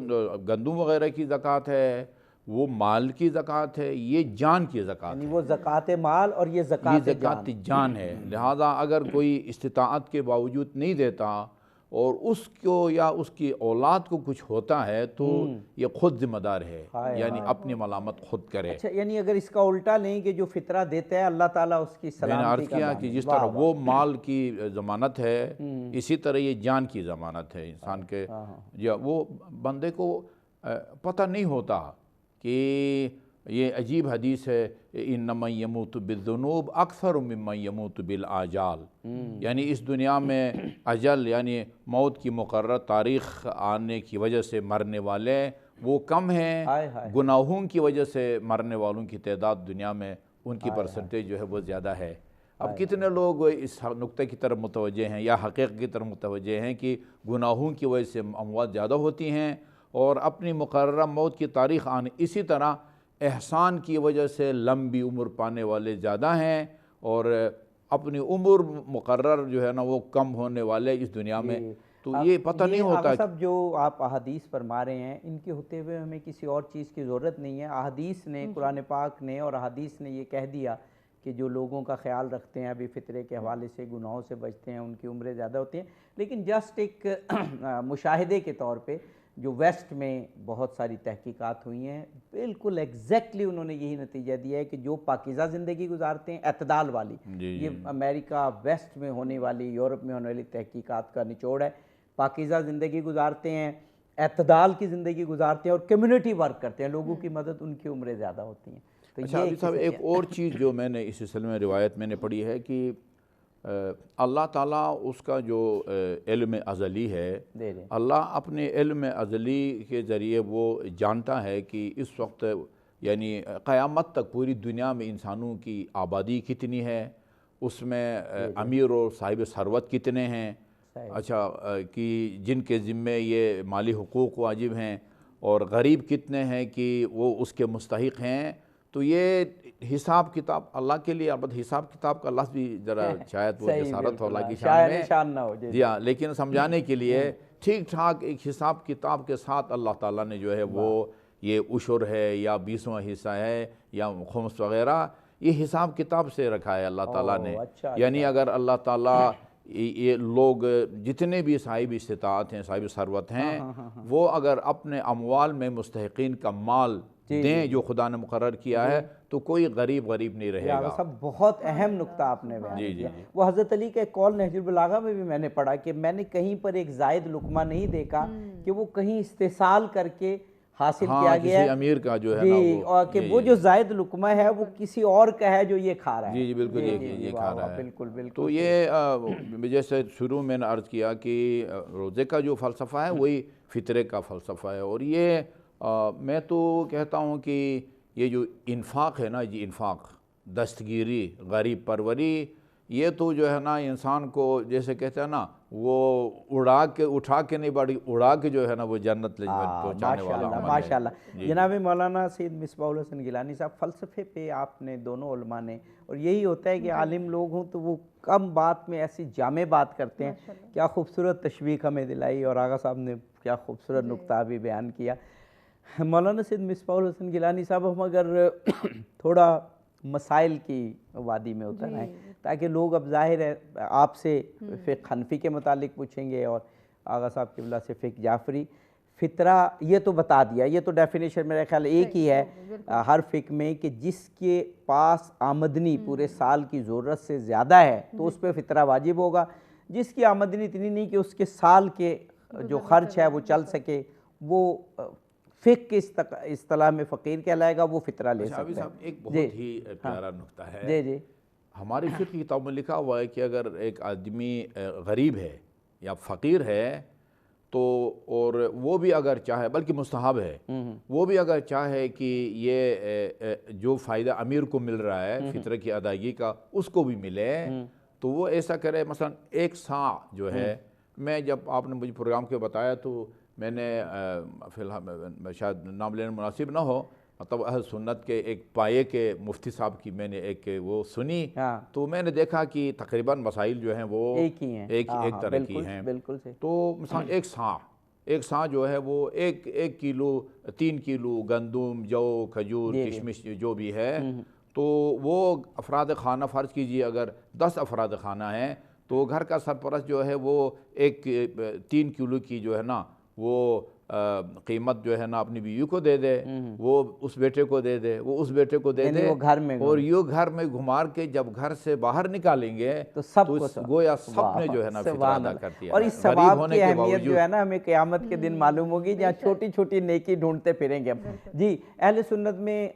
گندم وغیرہ کی زکوٰۃ ہے، وہ مال کی زکوٰۃ ہے، یہ جان کی زکوٰۃ ہے، یعنی وہ زکوٰۃ مال اور یہ زکوٰۃ جان ہے۔ لہٰذا اگر کوئی استطاعت کے باوجود نہیں دیتا اور اس کو یا اس کی اولاد کو کچھ ہوتا ہے تو یہ خود ذمہ دار ہے، یعنی اپنی ملامت خود کرے۔ اچھا، یعنی اگر اس کا الٹا لیں کہ جو فطرہ دیتا ہے اللہ تعالیٰ اس کی سلامتی کا، میں نے عرض کیا کہ جس طرح وہ مال کی ضمانت ہے، اسی طرح یہ جان کی ضمانت ہے انسان کے۔ یا وہ بندے کو پتہ نہیں ہوتا کہ یہ عجیب حدیث ہے، انما یموت بالذنوب اکثر مما یموت بالآجال، یعنی اس دنیا میں اجل یعنی موت کی مقرر تاریخ آنے کی وجہ سے مرنے والے وہ کم ہیں، گناہوں کی وجہ سے مرنے والوں کی تعداد دنیا میں ان کی پرسنٹیج جو ہے وہ زیادہ ہے۔ اب کتنے لوگ اس نقطے کی طرف متوجہ ہیں یا حقیقت کی طرف متوجہ ہیں کہ گناہوں کی وجہ سے اموات زیادہ ہوتی ہیں اور اپنی مقررہ موت کی تاریخ آنے، اسی طرح احسان کی وجہ سے لمبی عمر پانے والے زیادہ ہیں اور اپنی عمر مقرر جو ہے نا وہ کم ہونے والے اس دنیا میں۔ تو یہ پتہ نہیں ہوتا۔ سب جو آپ احادیث فرما رہے ہیں، ان کے ہوتے ہوئے ہمیں کسی اور چیز کی ضرورت نہیں ہے۔ احادیث نے، قرآن پاک نے اور احادیث نے یہ کہہ دیا کہ جو لوگوں کا خیال رکھتے ہیں، ابھی فطرے کے حوالے سے گناہوں سے بچتے ہیں، ان کی عمریں زیادہ ہوتی ہیں۔ لیکن جسٹ ایک مشاہدے کے طور پہ جو ویسٹ میں بہت ساری تحقیقات ہوئی ہیں، بالکل ایگزیکٹلی انہوں نے یہی نتیجہ دیا ہے کہ جو پاکیزہ زندگی گزارتے ہیں، اعتدال والی، یہ امریکہ ویسٹ میں ہونے والی، یورپ میں ہونے والی تحقیقات کا نچوڑ ہے۔ پاکیزہ زندگی گزارتے ہیں، اعتدال کی زندگی گزارتے ہیں اور کمیونٹی ورک کرتے ہیں، لوگوں کی مدد، ان کی عمریں زیادہ ہوتی ہیں۔ اچھا عابد صاحب، ایک اور چیز جو میں نے اس سلسلے میں روایت میں نے پڑھی ہے کہ اللہ تعالیٰ اس کا جو علم ازلی ہے، اللہ اپنے علم ازلی کے ذریعے وہ جانتا ہے کہ اس وقت یعنی قیامت تک پوری دنیا میں انسانوں کی آبادی کتنی ہے، اس میں امیر اور صاحب ثروت کتنے ہیں، اچھا کہ جن کے ذمے یہ مالی حقوق واجب ہیں، اور غریب کتنے ہیں کہ وہ اس کے مستحق ہیں۔ تو یہ حساب کتاب اللہ کے لیے، البتہ حساب کتاب کا لفظ بھی ذرا شاید وہ جسارت ہو، اللہ کی شان میں، جی ہاں، لیکن سمجھانے کے لیے ٹھیک ٹھاک ایک حساب کتاب کے ساتھ اللہ تعالیٰ نے جو ہے وہ یہ عشر ہے یا 20واں حصہ ہے یا خمس وغیرہ، یہ حساب کتاب سے رکھا ہے اللہ تعالیٰ نے۔ یعنی اگر اللہ تعالیٰ یہ لوگ جتنے بھی صاحب استطاعت ہیں، صاحب ثروت ہیں، وہ اگر اپنے اموال میں مستحقین کا مال دیں جو خدا نے مقرر کیا ہے تو کوئی غریب نہیں رہے گا۔ سب بہت اہم نقطہ آپ نے بیان کیا۔ وہ حضرت علی کا ایک قول نہج البلاغہ میں بھی میں نے پڑھا کہ میں نے کہیں پر ایک زائد لقمہ نہیں دیکھا کہ وہ کہیں استحصال کر کے حاصل کیا گیا ہے، کسی امیر کا جو ہے نا، اور کہ وہ جو زائد لقمہ ہے وہ کسی اور کا ہے جو یہ کھا رہا ہے۔ جی بالکل، یہ کھا رہا ہے۔ بالکل بالکل۔ تو یہ جیسے شروع میں نے عرض کیا کہ روزے کا جو فلسفہ ہے وہی فطرے کا فلسفہ ہے، اور یہ میں تو کہتا ہوں کہ یہ جو انفاق ہے نا، یہ انفاق، دستگیری، غریب پروری، یہ تو جو ہے نا انسان کو جیسے کہتے ہیں نا وہ اٹھا کے نہیں بڑی اڑا کے جو ہے نا وہ جنت لے پہنچانے والا عمل ہے۔ ماشاءاللہ۔ جناب مولانا سید مصباح الحسن گیلانی صاحب، فلسفے پہ آپ نے دونوں علماء نے، اور یہی ہوتا ہے کہ عالم لوگ ہوں تو وہ کم بات میں ایسی جامع بات کرتے ہیں۔ کیا خوبصورت تشویق ہمیں دلائی، اور آغا صاحب نے کیا خوبصورت نقطہ بھی بیان کیا۔ مولانا سید مصباح الحسن گیلانی صاحب، ہم اگر تھوڑا مسائل کی وادی میں اتر آئیں تاکہ لوگ، اب ظاہر ہے آپ سے فقہ حنفی کے متعلق پوچھیں گے اور آغا صاحب قبلہ سے فقہ جعفری، فطرہ یہ تو بتا دیا، یہ تو ڈیفینیشن میرے خیال ایک ہی ہے ہر فقہ میں کہ جس کے پاس آمدنی پورے سال کی ضرورت سے زیادہ ہے تو اس پہ فطرہ واجب ہوگا، جس کی آمدنی اتنی نہیں کہ اس کے سال کے جو خرچ ہے وہ چل سکے وہ فقہ کی اصطلاح میں فقیر کہلائے گا وہ فطرہ لے ابھی سکتا صاحب ہے. ایک بہت ہی پیارا نقطہ ہے. جی جی ہماری فقہ کی کتاب میں لکھا ہوا ہے کہ اگر ایک آدمی غریب ہے یا فقیر ہے تو اور وہ بھی اگر چاہے، بلکہ مستحب ہے، وہ بھی اگر چاہے کہ یہ جو فائدہ امیر کو مل رہا ہے فطرہ کی ادائیگی کا اس کو بھی ملے، تو وہ ایسا کرے. مثلا 1 سا جو ہے، میں جب آپ نے مجھے پروگرام کے بتایا تو میں نے فی الحال شاید نام لینا مناسب نہ ہو، مطلب اہل سنت کے ایک پائے کے مفتی صاحب کی میں نے ایک وہ سنی، تو میں نے دیکھا کہ تقریباً مسائل جو ہیں وہ ایک ہی ہیں، ایک طرح کی ہیں. بالکل سے. تو مثلا 1 سا جو ہے وہ 1 کلو 3 کلو گندم، جو، کھجور، کشمش جو بھی ہے، تو وہ افراد خانہ فرض کیجئے اگر 10 افراد خانہ ہیں تو گھر کا سرپرست جو ہے وہ 3 کلو کی جو ہے نا وہ قیمت جو ہے نا اپنی بیوی کو دے دے، وہ اس بیٹے کو دے دے، وہ اس بیٹے کو دے دے، اور یہ گھر میں گھمار کے جب گھر سے باہر نکالیں گے تو گویا سب نے جو ہے نا فطرہ ادا کر دیا. اور اس ثواب کی اہمیت جو ہے نا ہمیں قیامت کے دن معلوم ہوگی جہاں چھوٹی چھوٹی نیکی ڈھونڈتے پھریں گے ہم. جی اہل سنت میں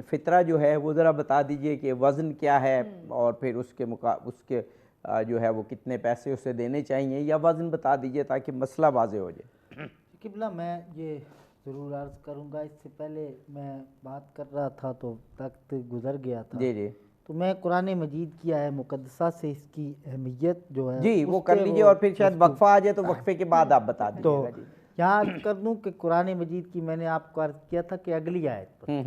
فطرہ جو ہے وہ ذرا بتا دیجئے کہ وزن کیا ہے، اور پھر اس کے جو ہے وہ کتنے پیسے اسے دینے چاہیے، یا وزن بتا دیجئے تاکہ مسئلہ واضح ہو جائے. قبلہ میں یہ ضرور عرض کروں گا، اس سے پہلے میں بات کر رہا تھا تو وقت گزر گیا تھا. جی جی تو میں قرآن مجید کی آیہ مقدسہ سے اس کی اہمیت جو ہے جی وہ کر لیجئے، اور پھر شاید وقفہ آ جائے تو وقفے کے بعد آپ بتا دیجئے گا. جی یہاں عرض کر دوں کہ قرآن مجید کی میں نے آپ کو عرض کیا تھا کہ اگلی آیت پر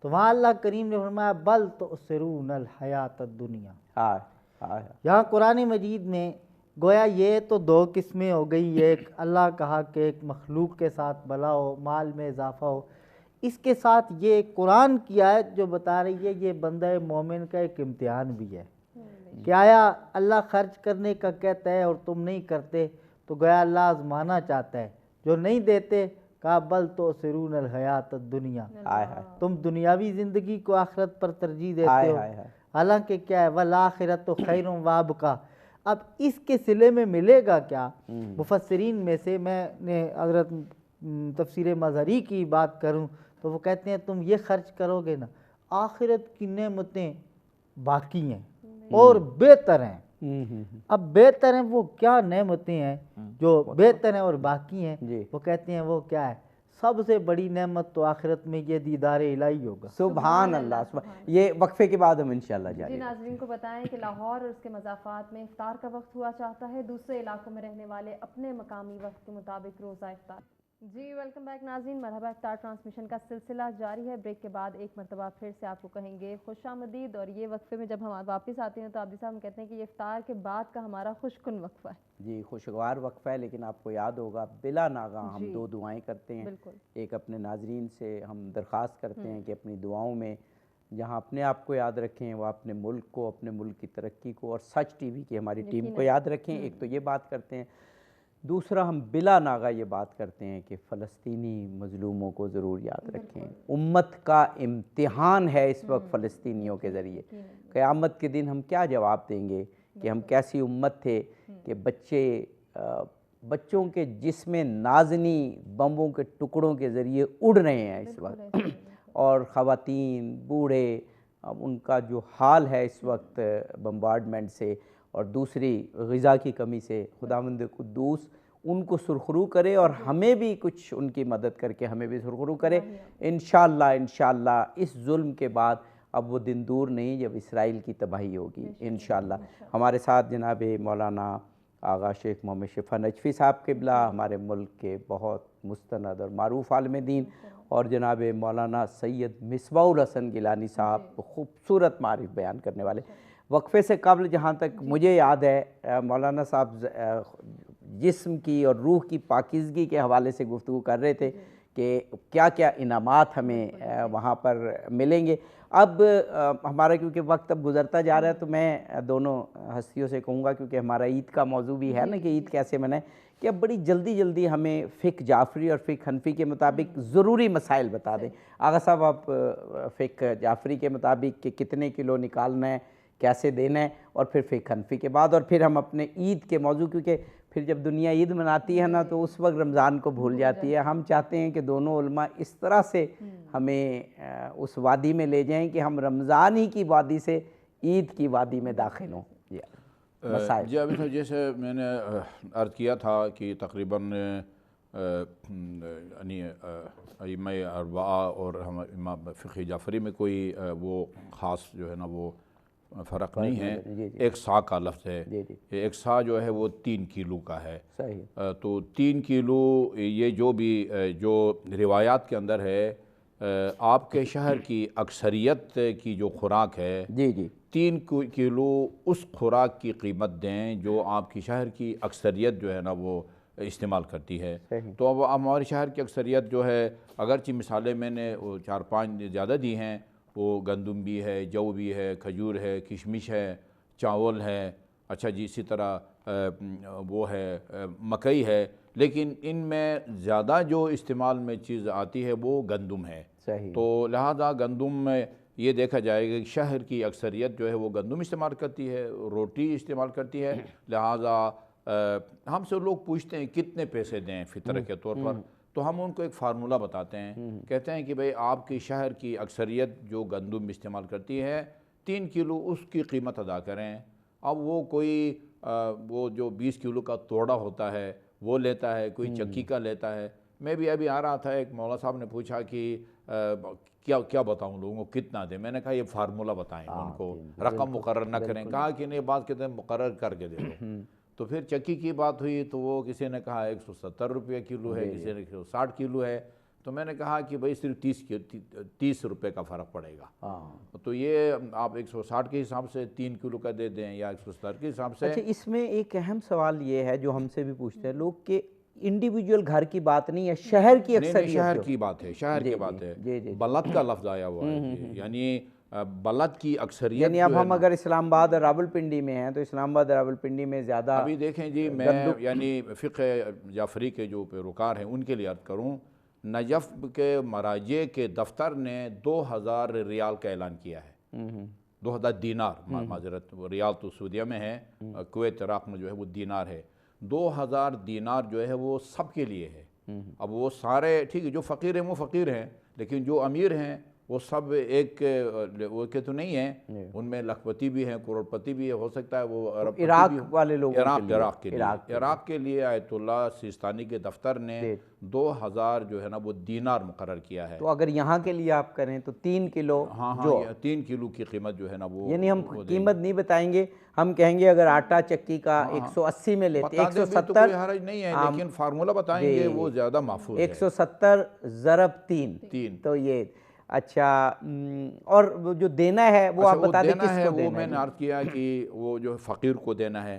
تو وہاں اللہ کریم نے فرمایا بل تؤثرون الحیات الدنیا. یہاں قرآن مجید میں گویا یہ تو 2 قسمیں ہو گئی. ایک اللہ کہا کہ ایک مخلوق کے ساتھ بھلا ہو، مال میں اضافہ ہو، اس کے ساتھ یہ قرآن کی آیت جو بتا رہی ہے یہ بندہ مومن کا ایک امتحان بھی ہے کہ آیا اللہ خرچ کرنے کا کہتا ہے اور تم نہیں کرتے تو گویا اللہ آزمانا چاہتا ہے. جو نہیں دیتے کہا بل تؤثرون الحیات الدنیا، تم دنیاوی زندگی کو آخرت پر ترجیح دیتے ہو، حالانکہ کیا ہے والآخرۃ خیر وابقیٰ. اب اس کے صلے میں ملے گا کیا؟ مفسرین میں سے میں نے حضرت تفسیر مظہری کی بات کروں تو وہ کہتے ہیں تم یہ خرچ کرو گے نا، آخرت کی نعمتیں باقی ہیں اور بہتر ہیں. اب بہتر ہیں وہ کیا نعمتیں ہیں جو بہتر ہیں اور باقی ہیں؟ وہ کہتے ہیں وہ کیا ہے؟ سب سے بڑی نعمت تو آخرت میں یہ دیدار الہی ہوگا. سبحان اللہ. یہ وقفے کے بعد ہم انشاءاللہ جاری. جی ناظرین کو بتائیں کہ لاہور اور اس کے مضافات میں افطار کا وقت ہوا چاہتا ہے، دوسرے علاقوں میں رہنے والے اپنے مقامی وقت کے مطابق روزہ افطار. جی ویلکم بیک ناظرین، مرحبا افطار ٹرانسمیشن کا سلسلہ جاری ہے. بریک کے بعد ایک مرتبہ پھر سے آپ کو کہیں گے خوش آمدید. اور یہ وقفے میں جب ہم واپس آتے ہیں تو عابدی صاحب ہم کہتے ہیں کہ یہ افطار کے بعد کا ہمارا خوش کن وقفہ ہے. جی خوشگوار وقفہ ہے، لیکن آپ کو یاد ہوگا بلا ناغہ ہم 2 دعائیں کرتے ہیں. ایک اپنے ناظرین سے ہم درخواست کرتے ہیں کہ اپنی دعاؤں میں جہاں اپنے آپ کو یاد رکھیں وہ اپنے ملک کو، اپنے ملک کی ترقی کو اور سچ ٹی وی کی ہماری ٹیم کو یاد رکھیں. ایک تو یہ بات کرتے ہیں. دوسرا ہم بلا ناغہ یہ بات کرتے ہیں کہ فلسطینی مظلوموں کو ضرور یاد رکھیں. امت کا امتحان ہے اس وقت فلسطینیوں کے ذریعے. قیامت کے دن ہم کیا جواب دیں گے کہ ہم کیسی امت تھے کہ بچوں کے جسم نازنی بمبوں کے ٹکڑوں کے ذریعے اڑ رہے ہیں اس وقت، اور خواتین، بوڑھے، ان کا جو حال ہے اس وقت بمبارڈمنٹ سے اور دوسری غذا کی کمی سے. خداوند قدوس ان کو سرخرو کرے اور ہمیں بھی کچھ ان کی مدد کر کے ہمیں بھی سرخرو کرے. انشاءاللہ اس ظلم کے بعد اب وہ دن دور نہیں جب اسرائیل کی تباہی ہوگی انشاءاللہ. ہمارے ساتھ جناب مولانا آغا شیخ محمد شفا نجفی صاحب قبلہ، ہمارے ملک کے بہت مستند اور معروف عالم دین، اور جناب مولانا سید مصباح الحسن گیلانی صاحب خوبصورت معارف بیان کرنے والے. وقفے سے قبل جہاں تک مجھے یاد ہے مولانا صاحب جسم کی اور روح کی پاکیزگی کے حوالے سے گفتگو کر رہے تھے کہ کیا کیا انعامات ہمیں وہاں پر ملیں گے. اب ہمارا کیونکہ وقت اب گزرتا جا رہا ہے تو میں دونوں ہستیوں سے کہوں گا، کیونکہ ہمارا عید کا موضوع بھی ہے نا کہ عید کیسے منائیں، کہ اب بڑی جلدی ہمیں فقہ جعفری اور فقہ حنفی کے مطابق ضروری مسائل بتا دیں. آغا صاحب آپ فقہ جعفری کے مطابق کہ کتنے کلو نکالنا ہے، کیسے دینا ہے، اور پھر فقہ حنفی کے بعد، اور پھر ہم اپنے عید کے موضوع، کیونکہ پھر جب دنیا عید مناتی ہے نا تو اس وقت رمضان کو بھول جاتی ہے. ہم چاہتے ہیں کہ دونوں علماء اس طرح سے ہمیں اس وادی میں لے جائیں کہ ہم رمضان ہی کی وادی سے عید کی وادی میں داخل ہوں. جی ابھی تو جیسے میں نے عرض کیا تھا کہ تقریباً یعنی ائمہ اربعہ اور ہم امام فقہ جعفری میں کوئی وہ خاص جو ہے نا وہ فرق نہیں ہے. ایک سا کا لفظ ہے. ایک سا جو ہے وہ 3 کلو کا ہے. تو 3 کلو یہ جو بھی جو روایات کے اندر ہے آپ کے شہر کی اکثریت کی جو خوراک ہے 3 کلو اس خوراک کی قیمت دیں جو آپ کی شہر کی اکثریت جو ہے نا وہ استعمال کرتی ہے. تو اب ہمارے شہر کی اکثریت جو ہے اگرچہ مثالیں میں نے 4-5 زیادہ دی ہیں، وہ گندم بھی ہے، جو بھی ہے، کھجور ہے، کشمش ہے، چاول ہے، اچھا جی اسی طرح وہ ہے مکئی ہے، لیکن ان میں زیادہ جو استعمال میں چیز آتی ہے وہ گندم ہے. تو لہذا گندم میں یہ دیکھا جائے گا کہ شہر کی اکثریت جو ہے وہ گندم استعمال کرتی ہے، روٹی استعمال کرتی ہے. لہذا ہم سے لوگ پوچھتے ہیں کتنے پیسے دیں فطر کے طور پر، تو ہم ان کو ایک فارمولہ بتاتے ہیں. کہتے ہیں کہ بھئی آپ کی شہر کی اکثریت جو گندم استعمال کرتی ہے 3 کلو اس کی قیمت ادا کریں. اب وہ کوئی وہ جو 20 کلو کا توڑا ہوتا ہے وہ لیتا ہے، کوئی چکی کا لیتا ہے. میں بھی ابھی آ رہا تھا، ایک مولا صاحب نے پوچھا کہ کیا بتاؤں لوگوں کو کتنا دیں. میں نے کہا یہ فارمولہ بتائیں ان کو، رقم مقرر نہ کریں. کہا کہ نہیں بات کہتے ہیں مقرر کر کے دے دو. تو پھر چکی کی بات ہوئی تو وہ کسی نے کہا 170 روپے کلو ہے، کسی نے کہا 60 کلو ہے. تو میں نے کہا کہ بھئی صرف 30 روپے کا فرق پڑے گا. تو یہ آپ 160 کے حساب سے 3 کلو کا دے دیں یا 170 کے حساب سے. اچھا اس میں ایک اہم سوال یہ ہے جو ہم سے بھی پوچھتے ہیں لوگ کہ انڈیویجول گھر کی بات نہیں ہے، شہر کی اکثریت شہر کی بات ہے، شہر کی بات ہے. بلد کا لفظ آیا ہوا ہے، یعنی بلد کی اکثریت. یعنی اب ہم اگر اسلام آباد اور راولپنڈی میں ہیں تو اسلام آباد اور راولپنڈی میں زیادہ. ابھی دیکھیں جی میں یعنی فقہ جعفری کے جو پیروکار ہیں ان کے لیے عرض کروں، نجف کے مراجع کے دفتر نے 2000 ریال کا اعلان کیا ہے. 2000 دینار، معذرت، ریال تو سعودیہ میں ہے، کویت عراق میں جو ہے وہ دینار ہے. 2000 دینار جو ہے وہ سب کے لیے ہے. اب وہ سارے ٹھیک ہے جو فقیر ہیں وہ فقیر ہیں، لیکن جو امیر ہیں وہ سب ایک وہ کہ تو نہیں ہیں، ان میں لکھپتی بھی ہیں، کروڑ پتی بھی ہے، ہو سکتا ہے وہ عراق والے لوگ، عراق کے لیے آیت اللہ سیستانی کے دفتر نے 2000 جو ہے نا وہ دینار مقرر کیا ہے. تو اگر یہاں کے لیے آپ کریں تو 3 کلو، جو 3 کلو کی قیمت جو ہے نا وہ، یعنی ہم قیمت نہیں بتائیں گے، ہم کہیں گے اگر آٹا چکی کا 180 میں لیتے 170، کوئی حرج نہیں ہے، لیکن فارمولہ بتائیں گے وہ زیادہ محفوظ ہے. 170 ضرب 3 تو یہ. اچھا اور جو دینا ہے وہ آپ بتا دیں کس کو دینا ہے. وہ میں نے عرض کیا کہ وہ جو فقیر کو دینا ہے،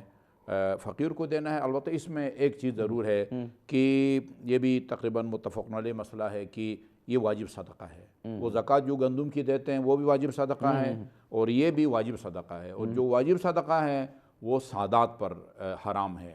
فقیر کو دینا ہے. البتہ اس میں ایک چیز ضرور ہے کہ یہ بھی تقریباً متفق علیہ مسئلہ ہے کہ یہ واجب صدقہ ہے. وہ زکوٰۃ جو گندم کی دیتے ہیں وہ بھی واجب صدقہ ہے اور یہ بھی واجب صدقہ ہے. اور جو واجب صدقہ ہے وہ سادات پر حرام ہے.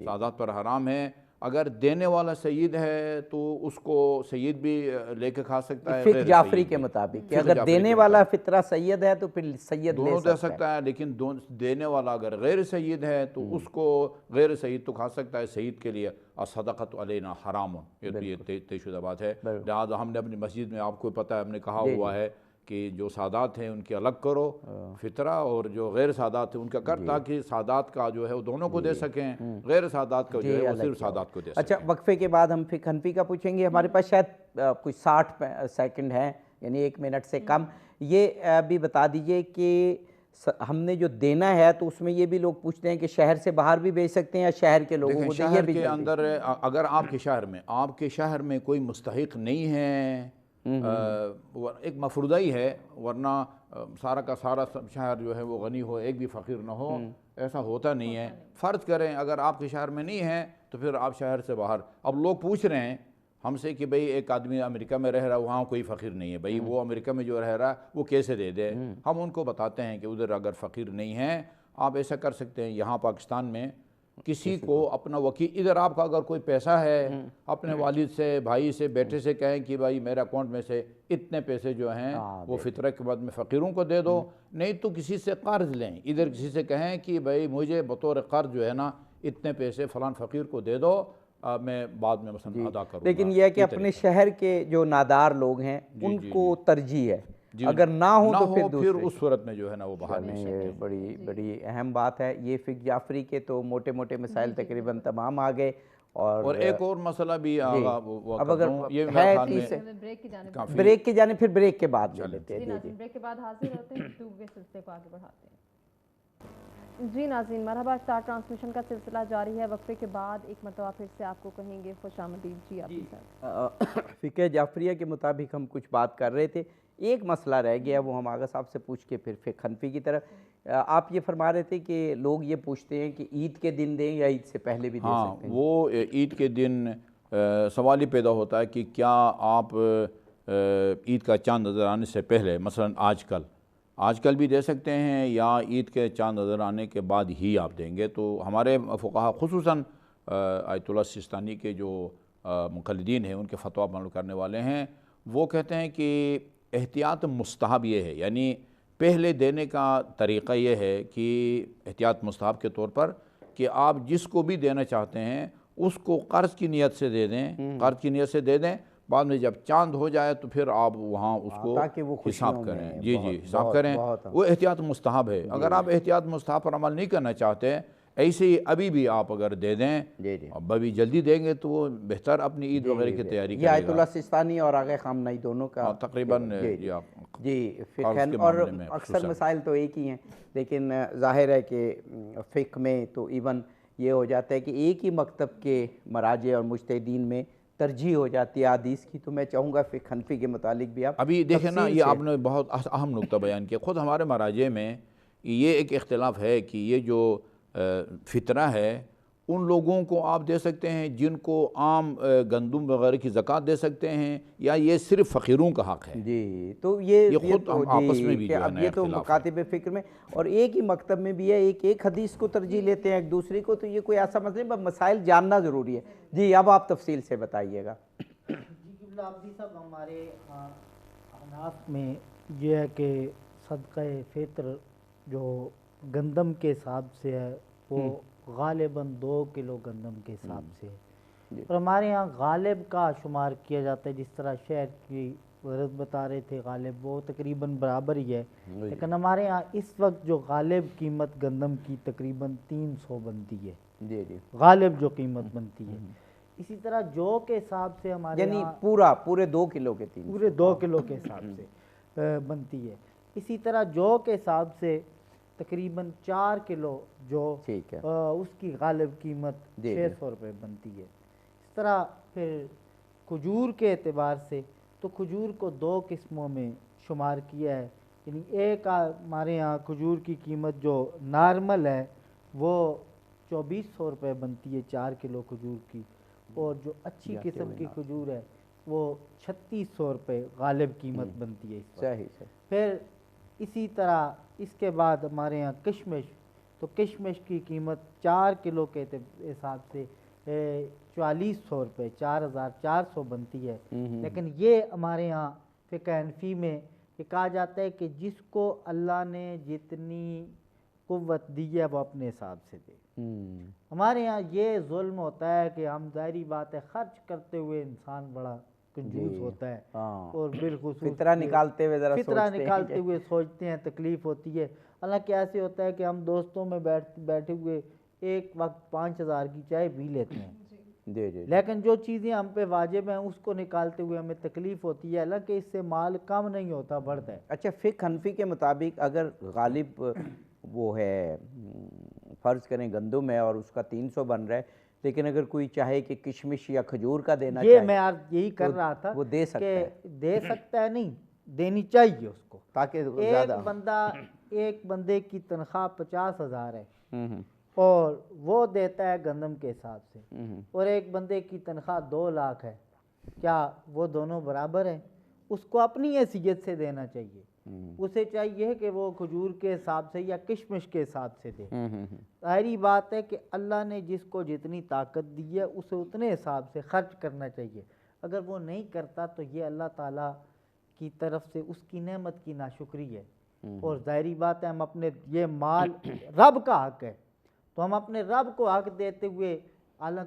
سادات پر حرام ہے. اگر دینے والا سید ہے تو اس کو سید بھی لے کے کھا سکتا ہے فقہ جعفری کے مطابق کہ اگر دینے والا فطرہ سید ہے تو پھر سید دونوں دے سکتا ہے، لیکن دینے والا اگر غیر سید ہے تو اس کو غیر سید تو کھا سکتا ہے. سید کے لیے الصدقۃ علینا حرام، یہ طے شدہ بات ہے. لہٰذا ہم نے اپنی مسجد میں، آپ کو پتہ ہے، ہم نے کہا ہوا ہے کہ جو سادات ہیں ان کی الگ کرو فطرہ، اور جو غیر سادات ہیں ان کا کر، تاکہ سادات کا جو ہے وہ دونوں کو دے سکیں، غیر سادات کا جو ہے وہ صرف سادات کو دے سکیں. اچھا وقفے کے بعد ہم فقہ حنفی کا پوچھیں گے. ہمارے پاس شاید کوئی 60 سیکنڈ ہیں، یعنی 1 منٹ سے کم. یہ بھی بتا دیجئے کہ ہم نے جو دینا ہے تو اس میں یہ بھی لوگ پوچھتے ہیں کہ شہر سے باہر بھی بھیج سکتے ہیں یا شہر کے لوگوں کو؟ شہر کے اندر اگر آپ کے شہر میں کوئی مستحق نہیں ہے، ایک مفروضہ ہی ہے، ورنہ سارا کا سارا شہر جو ہے وہ غنی ہو، ایک بھی فقیر نہ ہو، ایسا ہوتا نہیں ہے. فرض کریں اگر آپ کے شہر میں نہیں ہے تو پھر آپ شہر سے باہر. اب لوگ پوچھ رہے ہیں ہم سے کہ بھئی ایک آدمی امریکہ میں رہ رہا ہے، وہاں کوئی فقیر نہیں ہے، بھئی وہ امریکہ میں جو رہ رہا ہے وہ کیسے دے دے؟ ہم ان کو بتاتے ہیں کہ ادھر اگر فقیر نہیں ہے آپ ایسا کر سکتے ہیں، یہاں پاکستان میں کسی کو اپنا وکیل، ادھر آپ کا اگر کوئی پیسہ ہے اپنے والد سے، بھائی سے، بیٹے سے کہیں کہ بھائی میرے اکاؤنٹ میں سے اتنے پیسے جو ہیں وہ فطرہ کے بعد میں فقیروں کو دے دو. نہیں تو کسی سے قرض لیں، ادھر کسی سے کہیں کہ بھائی مجھے بطور قرض جو ہے نا اتنے پیسے فلان فقیر کو دے دو، میں بعد میں مثلا ادا کروں گا. لیکن یہ ہے کہ اپنے شہر کے جو نادار لوگ ہیں ان کو ترجیح ہے، اگر نہ ہو تو پھر اس صورت میں جو ہے نا وہ باہر نہیں. یہ بڑی اہم بات ہے. یہ فقہ جعفری کے تو موٹے موٹے مسائل تقریباً تمام آ گئے. اور ایک اور مسئلہ بھی آگا وہ اب اگر یہ ہے بریک کی جانب پھر بریک کے بعد لے لیتے ہیں. بریک کے بعد حاضر ہوتے ہیں، گفتگو کے سلسلے کو آگے بڑھاتے ہیں. جی ناظرین، مرحبا، اسٹار ٹرانسمیشن کا سلسلہ جاری ہے. وقفے کے بعد ایک مرتبہ پھر سے آپ کو کہیں گے خوش آمدید. جی آپ فقہ جعفریہ کے مطابق ہم کچھ بات کر رہے تھے. ایک مسئلہ رہ گیا، وہ ہم آغا صاحب سے پوچھ کے پھر فقہ حنفی کی طرف. آپ یہ فرما رہے تھے کہ لوگ یہ پوچھتے ہیں کہ عید کے دن دیں یا عید سے پہلے بھی دے سکتے ہیں. وہ عید کے دن سوال ہی پیدا ہوتا ہے کہ کیا آپ عید کا چاند نظر آنے سے پہلے، مثلا آج کل بھی دے سکتے ہیں یا عید کے چاند نظر آنے کے بعد ہی آپ دیں گے؟ تو ہمارے فقہا خصوصاً آیت اللہ سستانی کے جو مقلدین ہیں، ان کے فتویٰ معلوم کرنے والے ہیں، وہ کہتے ہیں کہ احتیاط مستحب یہ ہے، یعنی پہلے دینے کا طریقہ یہ ہے کہ احتیاط مستحب کے طور پر کہ آپ جس کو بھی دینا چاہتے ہیں اس کو قرض کی نیت سے دے دیں، بعد میں جب چاند ہو جائے تو پھر آپ وہاں اس کو حساب کریں. جی حساب کریں، وہ احتیاط مستحب ہے. اگر آپ احتیاط مستحب پر عمل نہیں کرنا چاہتے، ایسے ہی ابھی بھی آپ اگر دے دیں، ابھی جلدی دیں گے تو وہ بہتر اپنی عید وغیرہ کی تیاری کرے گا. یہ آیت اللہ سستانی اور آغا خامنہی دونوں کا تقریباً فقہ، اور اکثر مسائل تو ایک ہی ہیں، لیکن ظاہر ہے کہ فقہ میں تو ایون یہ ہو جاتا ہے کہ ایک ہی مکتب کے مراجع اور مجتہدین میں ترجیح ہو جاتی ہے حدیث کی. تو میں چاہوں گا فقہ حنفی کے متعلق بھی آپ ابھی دیکھیں نا، یہ آپ نے بہت اہم نقطہ بیان کیا. خود ہمارے مراجع میں یہ ایک اختلاف ہے کہ یہ جو فطرہ ہے ان لوگوں کو آپ دے سکتے ہیں جن کو عام گندم وغیرہ کی زکوٰۃ دے سکتے ہیں، یا یہ صرف فقیروں کا حق ہے؟ جی تو یہ خود آپس میں بھی جو ہے نا یہ تو مکاتب فکر میں اور ایک ہی مکتب میں بھی ہے، ایک حدیث کو ترجیح لیتے ہیں ایک دوسری کو. تو یہ کوئی ایسا مسئلہ نہیں، بس مسائل جاننا ضروری ہے. جی اب آپ تفصیل سے بتائیے گا. جی عبدالعزیز صاحب، ہمارے احناف میں یہ ہے کہ صدقہ فطر جو گندم کے حساب سے ہے وہ غالباً 2 کلو گندم کے حساب سے ہے، اور ہمارے ہاں غالب کا شمار کیا جاتا ہے. جس طرح شہر کی غرض بتا رہے تھے غالب، وہ تقریباً برابر ہی ہے، لیکن ہمارے ہاں اس وقت جو غالب قیمت گندم کی تقریباً 300 بنتی ہے. غالب جو قیمت بنتی ہے. اسی طرح جو کے حساب سے ہمارے یعنی پورے 2 کلو کے 300 پورے 2 کلو کے حساب سے بنتی ہے. اسی طرح جو کے حساب سے تقریباً 4 کلو جو اس کی غالب قیمت 600 روپے بنتی ہے. اس طرح پھر کھجور کے اعتبار سے تو کھجور کو 2 قسموں میں شمار کیا ہے. یعنی ایک ہمارے ہاں کھجور کی قیمت جو نارمل ہے وہ 2400 روپے بنتی ہے 4 کلو کھجور کی، اور جو اچھی قسم کی کھجور ہے وہ 3600 روپے غالب قیمت بنتی ہے. پھر اسی طرح اس کے بعد ہمارے ہاں کشمش، تو کشمش کی قیمت 4 کلو کے حساب سے 4400 روپے 4400 بنتی ہے. لیکن یہ ہمارے ہاں فقہ حنفی میں یہ کہا جاتا ہے کہ جس کو اللہ نے جتنی قوت دی ہے وہ اپنے حساب سے دے. ہمارے ہاں یہ ظلم ہوتا ہے کہ ہم ظاہری بات ہے خرچ کرتے ہوئے انسان بڑا کنجوس ہوتا ہے، اور بالخصوص فطرہ نکالتے ہوئے سوچتے ہیں، تکلیف ہوتی ہے. حالانکہ ایسے ہوتا ہے کہ ہم دوستوں میں بیٹھے ہوئے ایک وقت 5000 کی چائے پی لیتے ہیں، لیکن جو چیزیں ہم پہ واجب ہیں اس کو نکالتے ہوئے ہمیں تکلیف ہوتی ہے، حالانکہ اس سے مال کم نہیں ہوتا، بڑھتا ہے. اچھا، فقہ حنفی کے مطابق اگر غالب وہ ہے فرض کریں گندم ہے اور اس کا 300 بن رہا ہے، لیکن اگر کوئی چاہے کہ کشمش یا کھجور کا دینا چاہے، یہ میں یہی کر رہا تھا، وہ دے سکتا ہے. دے سکتا ہے نہیں، دینی چاہیے اس کو، تاکہ زیادہ ایک بندے کی تنخواہ 50,000 ہے اور وہ دیتا ہے گندم کے حساب سے، اور ایک بندے کی تنخواہ 2 لاکھ ہے، کیا وہ دونوں برابر ہیں؟ اس کو اپنی حیثیت سے دینا چاہیے. اسے چاہیے کہ وہ کھجور کے حساب سے یا کشمش کے حساب سے دے. ظاہری بات ہے کہ اللہ نے جس کو جتنی طاقت دی ہے اسے اتنے حساب سے خرچ کرنا چاہیے. اگر وہ نہیں کرتا تو یہ اللہ تعالیٰ کی طرف سے اس کی نعمت کی ناشکری ہے. اور ظاہری بات ہے ہم اپنے یہ مال رب کا حق ہے، تو ہم اپنے رب کو حق دیتے ہوئے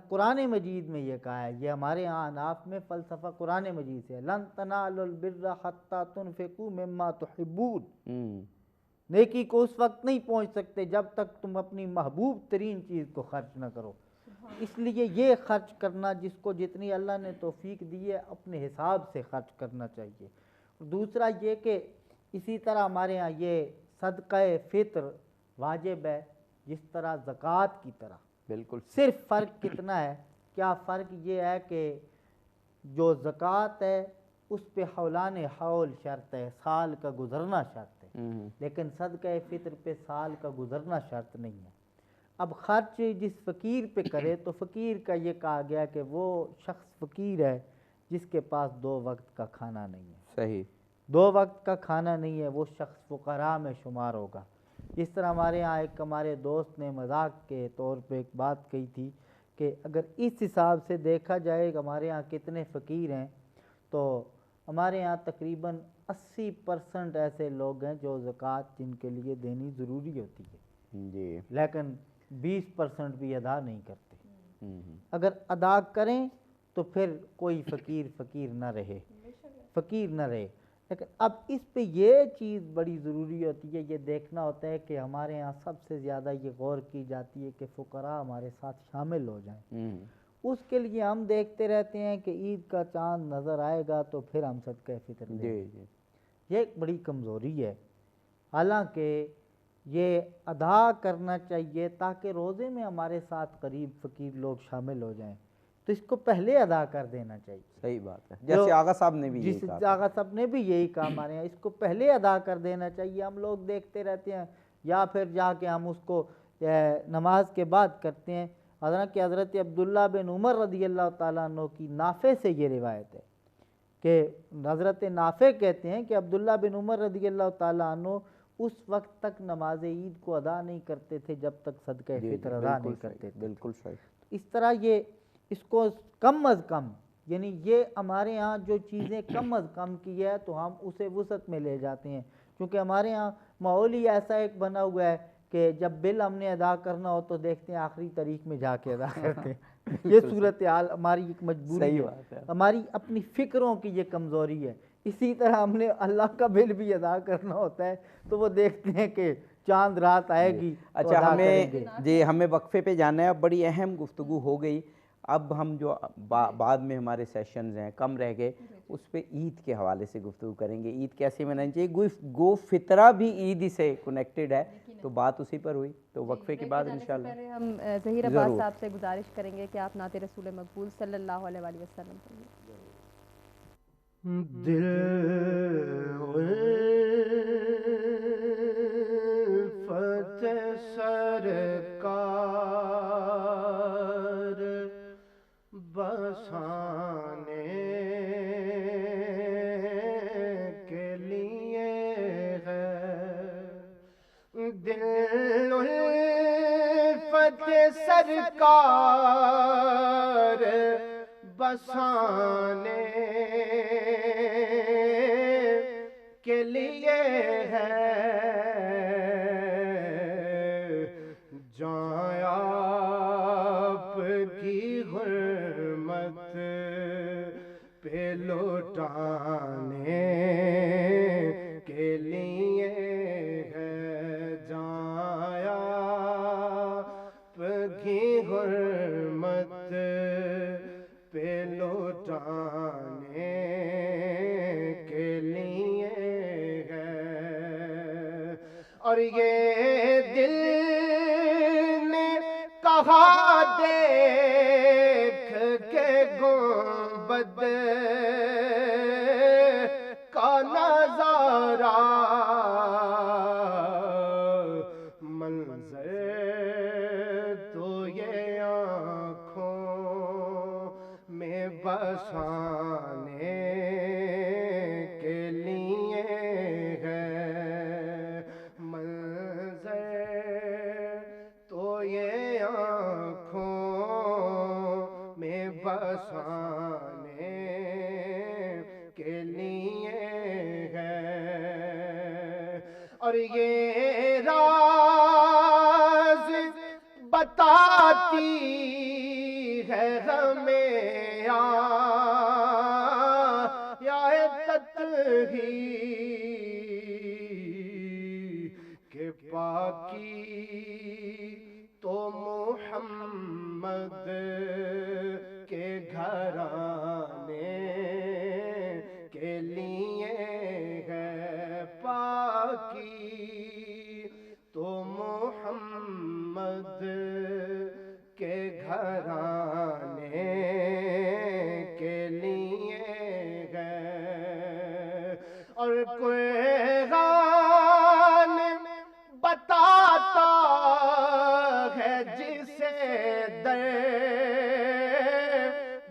قرآن مجید میں یہ کہا ہے، یہ ہمارے ہاں اناف میں فلسفہ قرآن مجید سے، لن تنالوا البر حتی تنفقوا مما تحبون، نیکی کو اس وقت نہیں پہنچ سکتے جب تک تم اپنی محبوب ترین چیز کو خرچ نہ کرو. اس لیے یہ خرچ کرنا، جس کو جتنی اللہ نے توفیق دی ہے اپنے حساب سے خرچ کرنا چاہیے. دوسرا یہ کہ اسی طرح ہمارے ہاں یہ صدقہ فطر واجب ہے جس طرح زکوٰۃ کی طرح. بالکل. صرف فرق کتنا ہے؟ کیا فرق یہ ہے کہ جو زکوٰۃ ہے اس پہ حولان حول شرط ہے، سال کا گزرنا شرط ہے، لیکن صدقہ فطر پہ سال کا گزرنا شرط نہیں ہے. اب خرچ جس فقیر پہ کرے تو فقیر کا یہ کہا گیا کہ وہ شخص فقیر ہے جس کے پاس 2 وقت کا کھانا نہیں ہے. صحیح. 2 وقت کا کھانا نہیں ہے، وہ شخص فقراء میں شمار ہوگا. اس طرح ہمارے ہاں ایک ہمارے دوست نے مذاق کے طور پہ ایک بات کہی تھی کہ اگر اس حساب سے دیکھا جائے کہ ہمارے ہاں کتنے فقیر ہیں تو ہمارے ہاں تقریباً 80% ایسے لوگ ہیں جو زکوٰۃ جن کے لیے دینی ضروری ہوتی ہے جی، لیکن 20% بھی ادا نہیں کرتے. اگر ادا کریں تو پھر کوئی فقیر نہ رہے، لیکن اب اس پہ یہ چیز بڑی ضروری ہوتی ہے، یہ دیکھنا ہوتا ہے کہ ہمارے ہاں سب سے زیادہ یہ غور کی جاتی ہے کہ فقراء ہمارے ساتھ شامل ہو جائیں. اس کے لیے ہم دیکھتے رہتے ہیں کہ عید کا چاند نظر آئے گا تو پھر ہم صدقہ فطر دیں گے. یہ ایک بڑی کمزوری ہے، حالانکہ یہ ادا کرنا چاہیے تاکہ روزے میں ہمارے ساتھ قریب فقیر لوگ شامل ہو جائیں، تو اس کو پہلے ادا کر دینا چاہیے. صحیح بات ہے، جیسے آغا صاحب نے بھی یہی کہا. آغا صاحب نے بھی یہی کہا ہمارے یہاں، اس کو پہلے ادا کر دینا چاہیے. ہم لوگ دیکھتے رہتے ہیں یا پھر جا کے ہم اس کو نماز کے بعد کرتے ہیں. حضرت عبداللہ بن عمر رضی اللہ تعالیٰ عنہ کی نافع سے یہ روایت ہے کہ حضرت نافع کہتے ہیں کہ عبداللہ بن عمر رضی اللہ تعالیٰ عنہ اس وقت تک نماز عید کو ادا نہیں کرتے تھے جب تک صدقہ فطر ادا نہیں کرتے تھے. بالکل صحیح. اس طرح یہ اس کو کم از کم، یعنی یہ ہمارے ہاں جو چیزیں کم از کم کی ہے تو ہم اسے وسعت میں لے جاتے ہیں، کیونکہ ہمارے ہاں ماحول ہی ایسا ایک بنا ہوا ہے کہ جب بل ہم نے ادا کرنا ہو تو دیکھتے ہیں آخری تاریخ میں جا کے ادا کرتے ہیں. یہ صورتحال ہماری ایک مجبوری ہے، ہماری اپنی فکروں کی یہ کمزوری ہے. اسی طرح ہم نے اللہ کا بل بھی ادا کرنا ہوتا ہے تو وہ دیکھتے ہیں کہ چاند رات آئے گی. اچھا، ہمیں وقفے پہ جانا ہے. اب بڑی اہم گفتگو ہو گئی. اب ہم جو بعد میں ہمارے سیشنز ہیں کم رہ گئے، اس پہ عید کے حوالے سے گفتگو کریں گے. عید کیسے منانی چاہیے؟ گو فطرہ بھی عید ہی سے کنیکٹڈ ہے، تو بات اسی پر ہوئی. تو وقفے کے بعد انشاءاللہ پہلے ہم ظہیر عباس صاحب سے گزارش کریں گے کہ آپ نعت رسول مقبول صلی اللہ علیہ وآلہ وسلم پڑھیے. دل فتح سرکار بسانے کے لیے ہے، دل فتح سرکار بسانے کے لیے ہے، جان آپ کی حرمت پہ لوٹانے کے لیے ہے، جان آپ کی حرمت پہ لوٹانے کے لیے ہے. اور یہ دل نے کہا دیکھ کے گنبد کا نظارہ، منظر تو یہ آنکھوں میں بسانے کے لیے ہے، منظر تو یہ آنکھوں میں بسانے کے لیے ہے. اور یہ راز بتاتی ہے ہمیں یا تطہیر کہ پاکی تو محمد کے گھرانے کے لیے ہے، پاکی تو محمد کے گھرانے کے لیے ہے۔ اور کوئی غالب بتاتا ہے جسے در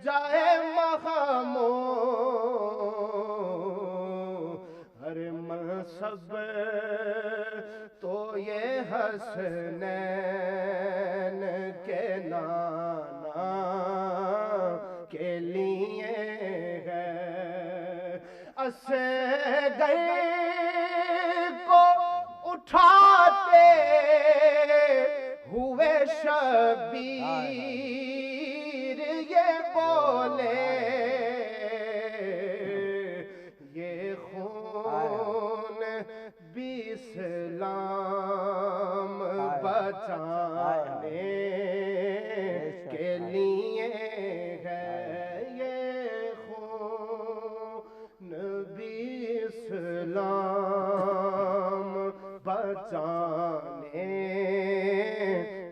جائے محمود، ہر منصب تو یہ حسنین کے نانا کے لیے ہے۔ اصغر کو اٹھاتے ہوئے شبیر یہ بولے، یہ خون بھی اسلام بچانے کے لیے ہے، یہ خون بھی اسلام بچانے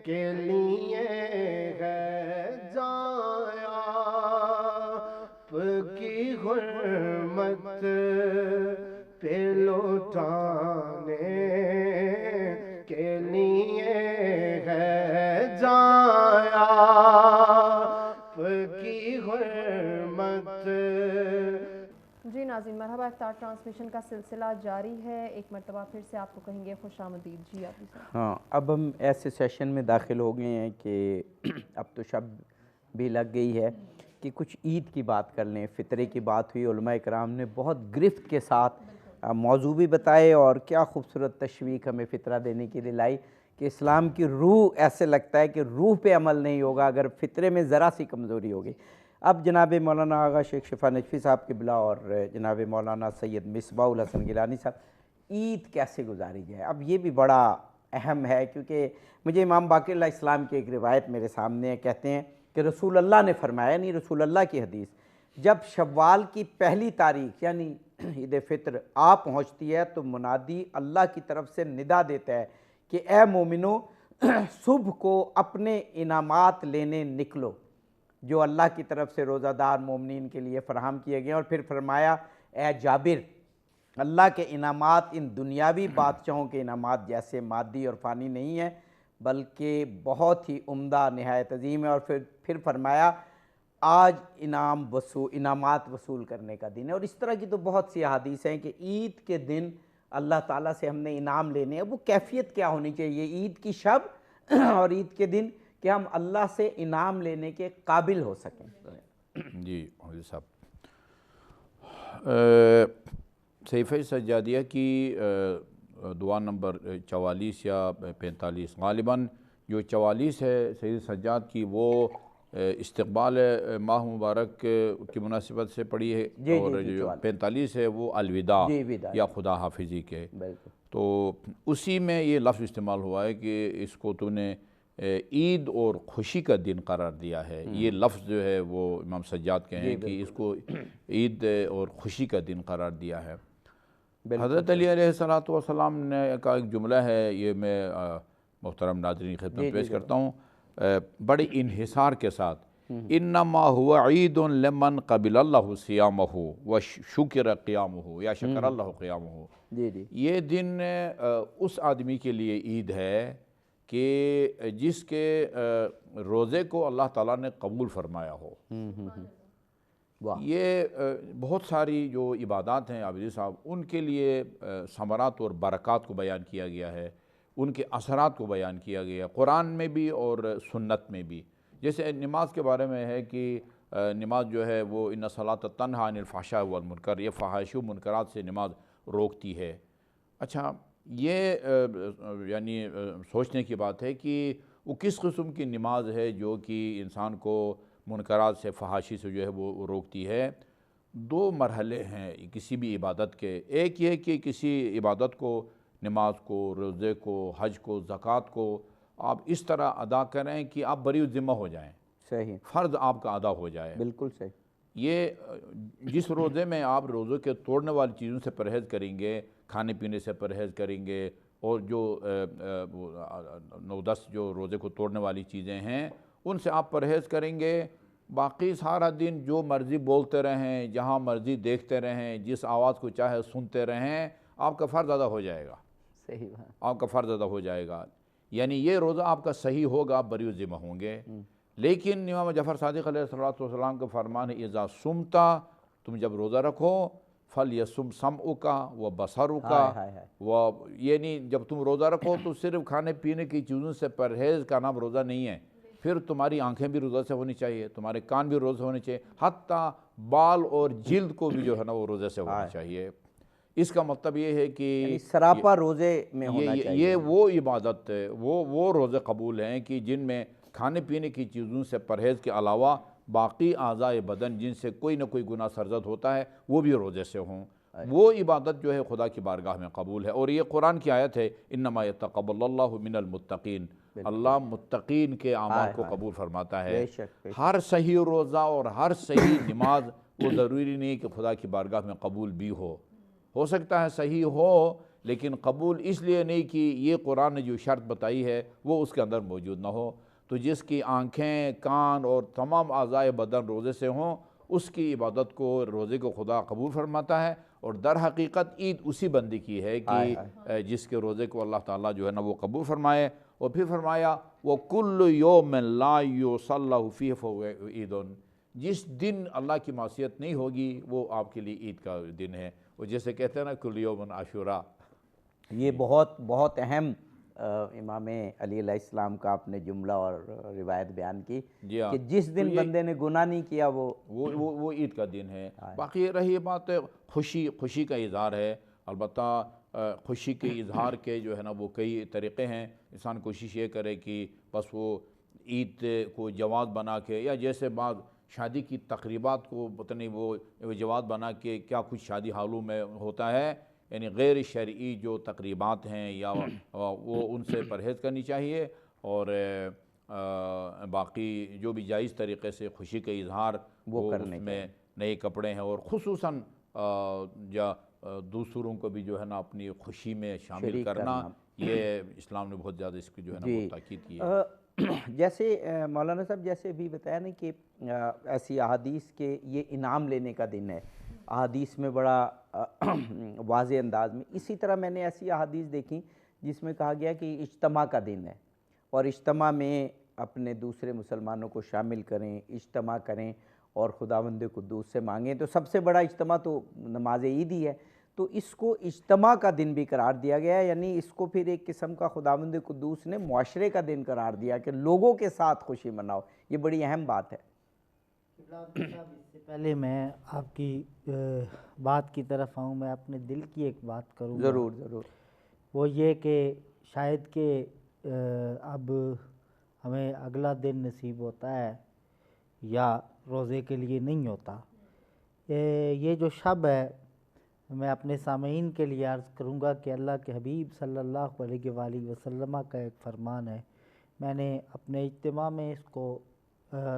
کے لیے ہے۔ جایا آپ کی حرمت پہ لوٹانے کے لیے ہے، جایا آپ کی حرمت۔ جی ناظرین، مرحبا، افطار ٹرانسمیشن کا سلسلہ جاری ہے، ایک مرتبہ پھر سے آپ کو کہیں گے خوش آمدید۔ جی آپ ہاں، اب ہم ایسے سیشن میں داخل ہو گئے ہیں کہ اب تو شب بھی لگ گئی ہے کہ کچھ عید کی بات کر لیں۔ فطرے کی بات ہوئی، علماء اکرام نے بہت گرفت کے ساتھ موضوع بھی بتائے، اور کیا خوبصورت تشویق ہمیں فطرہ دینے کے لیے لائی کہ اسلام کی روح، ایسے لگتا ہے کہ روح پہ عمل نہیں ہوگا اگر فطرے میں ذرا سی کمزوری ہوگی۔ اب جناب مولانا آغا شیخ شفا نجفی صاحب کی بلا اور جناب مولانا سید مصباح الحسن گیلانی صاحب، عید کیسے گزاری جائے، اب یہ بھی بڑا اہم ہے، کیونکہ مجھے امام باقر علیہ السلام کی ایک روایت میرے سامنے ہے، کہتے ہیں کہ رسول اللہ نے فرمایا، نہیں رسول اللہ کی حدیث، جب شوال کی پہلی تاریخ یعنی عید فطر آ پہنچتی ہے تو منادی اللہ کی طرف سے ندا دیتا ہے کہ اے مومنو، صبح کو اپنے انعامات لینے نکلو جو اللہ کی طرف سے روزہ دار مومنین کے لیے فراہم کیے گئے، اور پھر فرمایا اے جابر، اللہ کے انعامات ان دنیاوی بادشاہوں کے انعامات جیسے مادی اور فانی نہیں ہیں، بلکہ بہت ہی عمدہ، نہایت عظیم ہے، اور پھر فرمایا آج انعامات وصول کرنے کا دن ہے۔ اور اس طرح کی تو بہت سی احادیث ہیں کہ عید کے دن اللہ تعالیٰ سے ہم نے انعام لینے ہیں۔ وہ کیفیت کیا ہونی چاہیے عید کی شب اور عید کے دن کہ ہم اللہ سے انعام لینے کے قابل ہو سکیں؟ جی حافظ صاحب، صحیفہ سجادیہ کی دعا نمبر 44 یا 45 غالباً جو 44 ہے سید سجاد کی، وہ استقبال ماہ مبارک کی مناسبت سے پڑھی ہے، اور جو 45 ہے وہ الوداع یا خدا حافظی کے، تو اسی میں یہ لفظ استعمال ہوا ہے کہ اس کو تو نے عید اور خوشی کا دن قرار دیا ہے۔ یہ لفظ جو ہے وہ امام سجاد کے ہیں کہ اس کو عید اور خوشی کا دن قرار دیا ہے۔ حضرت علی علیہ السلام نے کا ایک جملہ ہے، یہ میں محترم ناظرین خدمت پیش کرتا ہوں بڑے انحصار کے ساتھ، انما هو عید لمن قبل اللہ صیامہ وشکر قیامہ یا شکر اللہ قیامہ۔ یہ دن اس آدمی کے لیے عید ہے کہ جس کے روزے کو اللہ تعالیٰ نے قبول فرمایا ہو۔ یہ بہت ساری جو عبادات ہیں عابدی صاحب، ان کے لیے ثمرات اور برکات کو بیان کیا گیا ہے، ان کے اثرات کو بیان کیا گیا ہے قرآن میں بھی اور سنت میں بھی۔ جیسے نماز کے بارے میں ہے کہ نماز جو ہے وہ ان الصلاۃ تنہی عن الفحشاء والمنکر، یہ فحاشی و منکرات سے نماز روکتی ہے۔ اچھا، یہ یعنی سوچنے کی بات ہے کہ وہ کس قسم کی نماز ہے جو کہ انسان کو منکرات سے فحاشی سے جو ہے وہ روکتی ہے؟ دو مرحلے ہیں کسی بھی عبادت کے. ایک یہ کہ کسی عبادت کو، نماز کو، روزے کو، حج کو، زکوٰۃ کو آپ اس طرح ادا کریں کہ آپ بری الذمہ ہو جائیں، صحیح، فرض آپ کا ادا ہو جائے. بالکل صحیح. یہ جس روزے میں آپ روزے کے توڑنے والی چیزوں سے پرہیز کریں گے، کھانے پینے سے پرہیز کریں گے، اور جو 9-10 جو روزے کو توڑنے والی چیزیں ہیں ان سے آپ پرہیز کریں گے، باقی سارا دن جو مرضی بولتے رہیں، جہاں مرضی دیکھتے رہیں، جس آواز کو چاہے سنتے رہیں، آپ کا فرض ادا ہو جائے گا. صحیح بات. آپ کا فرض ادا ہو جائے گا. یعنی یہ روزہ آپ کا صحیح ہوگا، آپ بری الذمہ ہوں گے. لیکن امام جعفر صادق علیہ السلام کا فرمان ہے اذا صمتا، تم جب روزہ رکھو، فلیصم سمعک و بصرک و، یعنی جب تم روزہ رکھو تو صرف کھانے پینے کی چیزوں سے پرہیز کا نام روزہ نہیں ہے، پھر تمہاری آنکھیں بھی روزہ سے ہونی چاہیے، تمہارے کان بھی روزہ سے ہونے چاہیے، حتیٰ بال اور جلد کو بھی جو ہے نا وہ روزے سے ہونا چاہیے. اس کا مطلب یہ ہے کہ سراپا روزے میں ہونا چاہیے. یہ وہ عبادت، وہ روزے قبول ہیں کہ جن میں کھانے پینے کی چیزوں سے پرہیز کے علاوہ باقی اعضائے بدن جن سے کوئی نہ کوئی گناہ سرزد ہوتا ہے وہ بھی روزے سے ہوں. وہ عبادت جو ہے خدا کی بارگاہ میں قبول ہے. اور یہ قرآن کی آیت ہے انما یتقبل اللہ من المتقین، اللہ متقین کے اعمال کو قبول فرماتا ہے. ہر صحیح روزہ اور ہر صحیح نماز وہ ضروری نہیں کہ خدا کی بارگاہ میں قبول بھی ہو سکتا ہے صحیح ہو لیکن قبول اس لیے نہیں کہ یہ قرآن نے جو شرط بتائی ہے وہ اس کے اندر موجود نہ ہو. تو جس کی آنکھیں، کان اور تمام اعضائے بدن روزے سے ہوں اس کی عبادت کو، روزے کو خدا قبول فرماتا ہے. اور در حقیقت عید اسی بندی کی ہے کہ جس کے روزے کو اللہ تعالیٰ جو ہے نا وہ قبول فرمائے. اور پھر فرمایا وَكُلُّ يَوْمٍ لَا يُصَلَّى فِيهِ فَهُوَ عِيدٌ، جس دن اللہ کی معصیت نہیں ہوگی وہ آپ کے لیے عید کا دن ہے. وہ جیسے کہتے ہیں نا کل یوم عاشوراء. یہ بہت اہم امام علی علیہ السلام کا آپ نے جملہ اور روایت بیان کی کہ جس دن بندے نے گناہ نہیں کیا وہ عید کا دن ہے. باقی رہی بات خوشی کا اظہار ہے. البتہ خوشی کے اظہار کے جو ہے نا وہ کئی طریقے ہیں. انسان کوشش یہ کرے کہ بس وہ عید کو جواز بنا کے، یا جیسے بعض شادی کی تقریبات کو پتہ نہیں وہ جواز بنا کے کیا کچھ شادی حالوں میں ہوتا ہے، یعنی غیر شرعی جو تقریبات ہیں یا وہ ان سے پرہیز کرنی چاہیے. اور باقی جو بھی جائز طریقے سے خوشی کا اظہار وہ اس میں نئے کپڑے ہیں، اور خصوصاً دوسروں کو بھی جو ہے نا اپنی خوشی میں شامل کرنا، یہ اسلام نے بہت زیادہ اس کی جو ہے نا وہ تاکید کی ہے. جیسے مولانا صاحب جیسے بھی بتایا نا کہ ایسی احادیث کے یہ انعام لینے کا دن ہے، احادیث میں بڑا واضح انداز میں. اسی طرح میں نے ایسی احادیث دیکھی جس میں کہا گیا کہ اجتماع کا دن ہے اور اجتماع میں اپنے دوسرے مسلمانوں کو شامل کریں، اجتماع کریں اور خداوند قدوس سے مانگیں. تو سب سے بڑا اجتماع تو نماز عید ہی ہے، تو اس کو اجتماع کا دن بھی قرار دیا گیا ہے. یعنی اس کو پھر ایک قسم کا خداوند قدوس نے معاشرے کا دن قرار دیا کہ لوگوں کے ساتھ خوشی مناؤ. یہ بڑی اہم بات ہے. اس سے پہلے میں آپ کی بات کی طرف آؤں، میں اپنے دل کی ایک بات کروں. ضرور. وہ یہ کہ شاید کہ اب ہمیں اگلا دن نصیب ہوتا ہے یا روزے کے لیے نہیں ہوتا. یہ جو شب ہے میں اپنے سامعین کے لیے عرض کروں گا کہ اللہ کے حبیب صلی اللہ علیہ وآلہ وسلم کا ایک فرمان ہے. میں نے اپنے اجتماع میں اس کو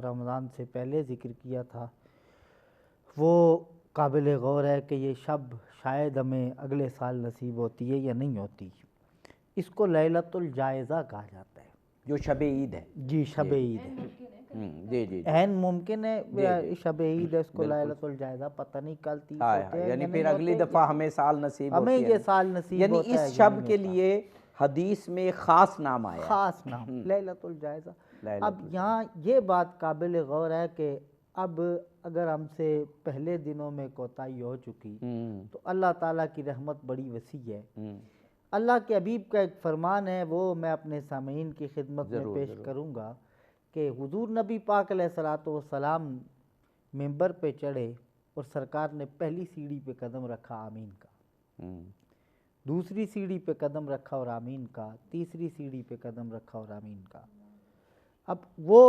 رمضان سے پہلے ذکر کیا تھا. وہ قابل غور ہے کہ یہ شب شاید ہمیں اگلے سال نصیب ہوتی ہے یا نہیں ہوتی. اس کو لیلۃ الجائزہ کہا جاتا ہے، جو شب عید ہے. جی شب عید ہے. جی عین ممکن ہے شب عید ہے، اس کو لیلۃ الجائزہ پتہ نہیں کل 30 ہوتے ہیں، یعنی پھر اگلی دفعہ ہمیں سال نصیب ہوتی ہے. ہمیں یہ سال نصیب یعنی ہوتا ہے. اس شب کے لیے حدیث میں خاص نام آیا ہے، خاص نام لیلۃ الجائزہ. اب یہاں یہ بات قابل غور ہے کہ اب اگر ہم سے پہلے دنوں میں کوتاہی ہو چکی تو اللہ تعالیٰ کی رحمت بڑی وسیع ہے. اللہ کے حبیب کا ایک فرمان ہے، وہ میں اپنے سامعین کی خدمت میں پیش کروں گا کہ حضور نبی پاک علیہ الصلوۃ والسلام ممبر پہ چڑھے اور سرکار نے پہلی سیڑھی پہ قدم رکھا آمین کا، دوسری سیڑھی پہ قدم رکھا اور آمین کا، تیسری سیڑھی پہ قدم رکھا اور آمین کا. اب وہ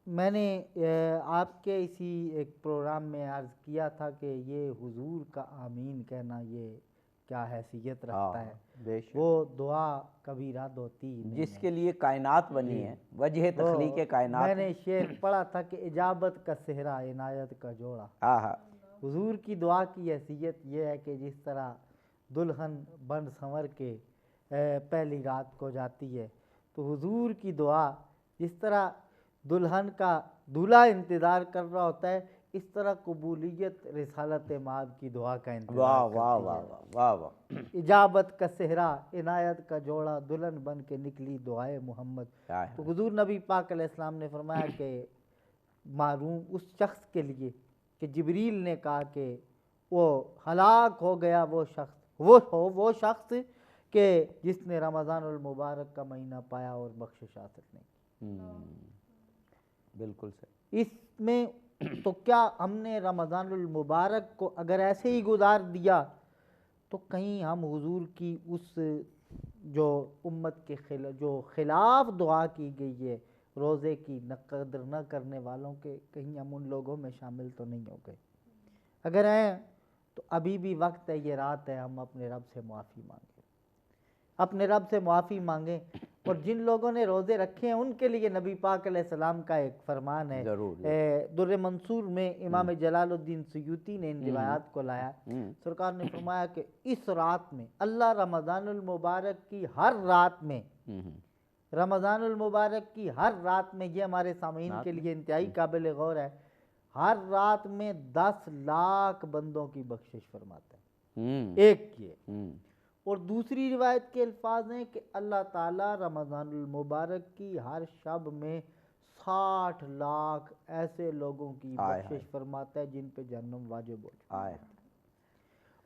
میں نے آپ کے اسی ایک پروگرام میں عرض کیا تھا کہ یہ حضور کا آمین کہنا یہ کیا حیثیت رکھتا ہے، وہ دعا کبھی رد ہوتی نہیں جس کے لیے کائنات بنی ہے، وجہ تخلیق کائنات. میں نے شعر پڑھا تھا کہ اجابت کا صحرا عنایت کا جوڑا. حضور کی دعا کی حیثیت یہ ہے کہ جس طرح دلہن بن سنور کے پہلی رات کو جاتی ہے، تو حضور کی دعا جس طرح دلہن کا دولہا انتظار کر رہا ہوتا ہے، اس طرح قبولیت رسالت مآب کی دعا کا انتظار کرتی ہے. اجابت کا صحرا عنایت کا جوڑا، دلہن بن کے نکلی دعائے محمد. تو حضور نبی پاک علیہ السلام نے فرمایا کہ معلوم اس شخص کے لیے کہ جبریل نے کہا کہ وہ ہلاک ہو گیا وہ شخص کہ جس نے رمضان المبارک کا مہینہ پایا اور بخشش حاصل نہیں. بالکل صحیح. اس میں تو کیا ہم نے رمضان المبارک کو اگر ایسے ہی گزار دیا تو کہیں ہم حضور کی اس جو امت کے خلاف دعا کی گئی ہے روزے کی قدر نہ کرنے والوں کے، کہیں ہم ان لوگوں میں شامل تو نہیں ہو گئے؟ اگر ہیں تو ابھی بھی وقت ہے، یہ رات ہے، ہم اپنے رب سے معافی مانگیں. اور جن لوگوں نے روزے رکھے ہیں ان کے لیے نبی پاک علیہ السلام کا ایک فرمان ہے، در منصور میں امام جلال الدین سیوطی نے ان روایات کو لایا. سرکار نے فرمایا کہ اس رات میں اللہ رمضان المبارک کی ہر رات میں یہ ہمارے سامعین کے لیے انتہائی قابل غور ہے، ہر رات میں 10 لاکھ بندوں کی بخشش فرماتا ہے. ایک یہ. اور دوسری روایت کے الفاظ ہیں کہ اللہ تعالیٰ رمضان المبارک کی ہر شب میں 60 لاکھ ایسے لوگوں کی بخشش فرماتا ہے جن پہ جہنم واجب ہو جائے.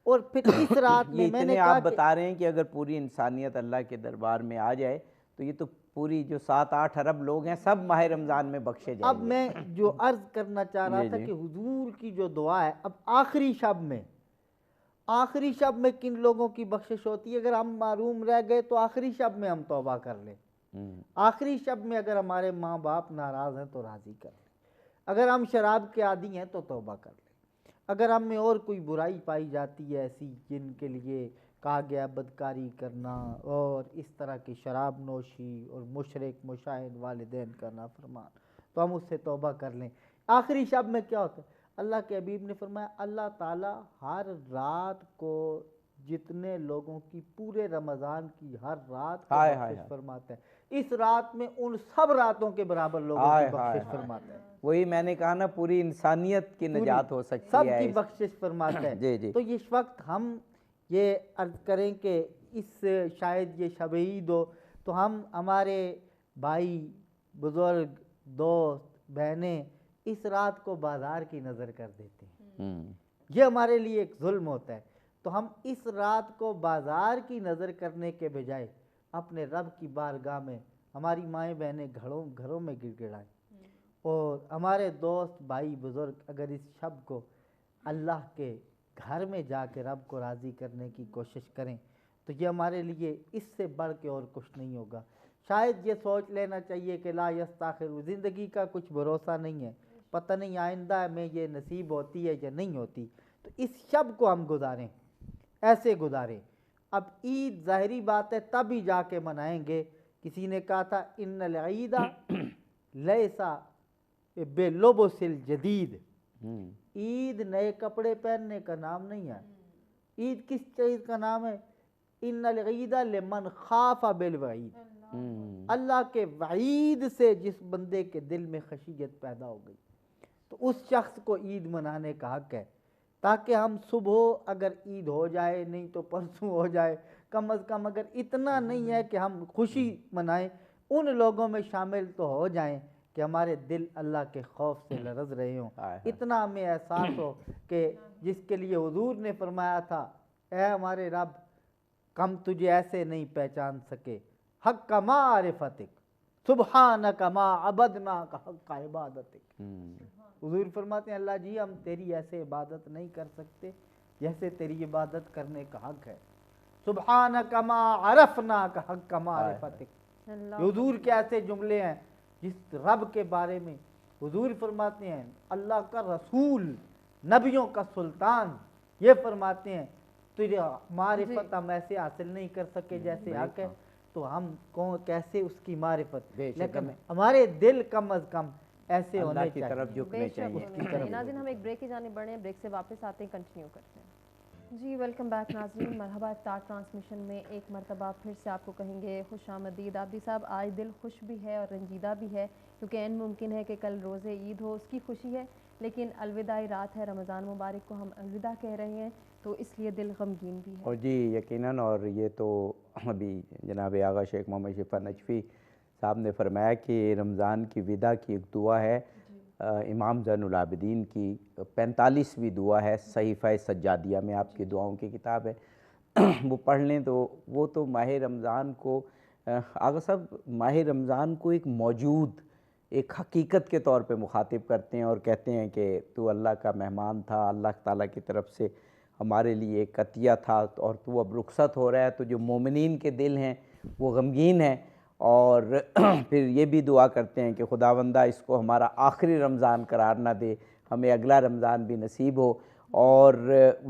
اور پھر اس رات میں میں نے آپ بتا رہے ہیں کہ اگر پوری انسانیت اللہ کے دربار میں آ جائے تو یہ تو پوری جو 7-8 ارب لوگ ہیں سب ماہ رمضان میں بخشے جائیں گے. اب میں جو عرض کرنا چاہ رہا تھا کہ حضور کی جو دعا ہے، اب آخری شب میں کن لوگوں کی بخشش ہوتی ہے؟ اگر ہم معروم رہ گئے تو آخری شب میں ہم توبہ کر لیں. آخری شب میں اگر ہمارے ماں باپ ناراض ہیں تو راضی کر لیں. اگر ہم شراب کے عادی ہیں تو توبہ کر لیں. اگر ہم میں اور کوئی برائی پائی جاتی ہے ایسی جن کے لیے کہا گیا بدکاری کرنا اور اس طرح کی شراب نوشی اور مشرک مشاہد والدین کا نافرمان، تو ہم اس سے توبہ کر لیں. آخری شب میں کیا ہوتا ہے؟ اللہ کے حبیب نے فرمایا اللہ تعالیٰ ہر رات کو جتنے لوگوں کی پورے رمضان کی ہر رات کو بخشش فرماتا ہے، اس رات میں ان سب راتوں کے برابر لوگوں کی بخشش فرماتا ہے. وہی میں نے کہا نا، پوری انسانیت کی نجات ہو سکتی ہے، سب کی بخشش فرماتا ہے. تو اس وقت ہم یہ عرض کریں کہ اس شاید یہ شب عید ہو تو ہم ہمارے بھائی بزرگ دوست بہنیں اس رات کو بازار کی نظر کر دیتے ہیں. یہ ہمارے لیے ایک ظلم ہوتا ہے. تو ہم اس رات کو بازار کی نظر کرنے کے بجائے اپنے رب کی بارگاہ میں ہماری مائیں بہنیں گھروں میں گڑ گڑائیں، اور ہمارے دوست بھائی بزرگ اگر اس شب کو اللہ کے گھر میں جا کے رب کو راضی کرنے کی کوشش کریں تو یہ ہمارے لیے اس سے بڑھ کے اور کچھ نہیں ہوگا. شاید یہ سوچ لینا چاہیے کہ لا یستاخر، زندگی کا کچھ بھروسہ نہیں ہے، پتہ نہیں آئندہ میں یہ نصیب ہوتی ہے یا نہیں ہوتی. تو اس شب کو ہم گزاریں، ایسے گزاریں. اب عید ظاہری بات ہے تب ہی جا کے منائیں گے. کسی نے کہا تھا ان العید لیسا بلبس الجدید، عید نئے کپڑے پہننے کا نام نہیں ہے. عید کس چیز کا نام ہے؟ ان العید لمن خاف بالوعید، اللہ کے وعید سے جس بندے کے دل میں خشیت پیدا ہو گئی تو اس شخص کو عید منانے کا حق ہے. تاکہ ہم صبح اگر عید ہو جائے نہیں تو پرسوں ہو جائے، کم از کم اگر اتنا نہیں ہے کہ ہم خوشی منائیں، ان لوگوں میں شامل تو ہو جائیں کہ ہمارے دل اللہ کے خوف سے لرز رہے ہوں. اتنا ہمیں احساس ہو کہ جس کے لیے حضور نے فرمایا تھا اے ہمارے رب ہم تجھے ایسے نہیں پہچان سکے، حق معرفتک سبحانک ما عبدناک حق عبادتک. حضور فرماتے ہیں اللہ جی ہم تیری ایسے عبادت نہیں کر سکتے جیسے تیری عبادت کرنے کا حق ہے. سبحانک ما عرفناک حق معرفتک. حضور کے ایسے جملے ہیں جس رب کے بارے میں حضور فرماتے ہیں اللہ کا رسول نبیوں کا سلطان یہ فرماتے ہیں تجھے معرفت ہم ایسے حاصل نہیں کر سکے جیسے حق ہے، تو ہم کیسے اس کی معرفت، لیکن ہمارے دل کم از کم ایسے ہونے کی طرف جھکنے چاہیے۔ ناظرین ہم ایک بریک کی جانب بڑھیں، بریک سے واپس آتے ہیں، کنٹینیو کرتے ہیں۔ جی ویلکم بیک ناظرین، مرحبا افطار ٹرانسمیشن میں ایک مرتبہ پھر سے آپ کو کہیں گے خوش آمدید۔ عابدی صاحب آج دل خوش بھی ہے اور رنجیدہ بھی ہے، کیونکہ این ممکن ہے کہ کل روزے عید ہو، اس کی خوشی ہے، لیکن الوداعی رات ہے، رمضان مبارک کو ہم الوداع کہہ رہے ہیں، تو اس لیے دل غمگین بھی ہے۔ اور جی یقیناً، اور یہ تو ابھی جناب آغا شیخ محمد شفیع نجفی صاحب نے فرمایا کہ رمضان کی وداع کی ایک دعا ہے، امام زین العابدین کی 45ویں دعا ہے، صحیفہ سجادیہ میں آپ کی دعاؤں کی کتاب ہے، وہ پڑھ لیں تو وہ تو ماہ رمضان کو، آغا صاحب ماہ رمضان کو ایک موجود ایک حقیقت کے طور پہ مخاطب کرتے ہیں اور کہتے ہیں کہ تو اللہ کا مہمان تھا، اللہ تعالیٰ کی طرف سے ہمارے لیے ایک عطیہ تھا، اور تو اب رخصت ہو رہا ہے، تو جو مومنین کے دل ہیں وہ غمگین ہیں، اور پھر یہ بھی دعا کرتے ہیں کہ خداوندہ اس کو ہمارا آخری رمضان قرار نہ دے، ہمیں اگلا رمضان بھی نصیب ہو۔ اور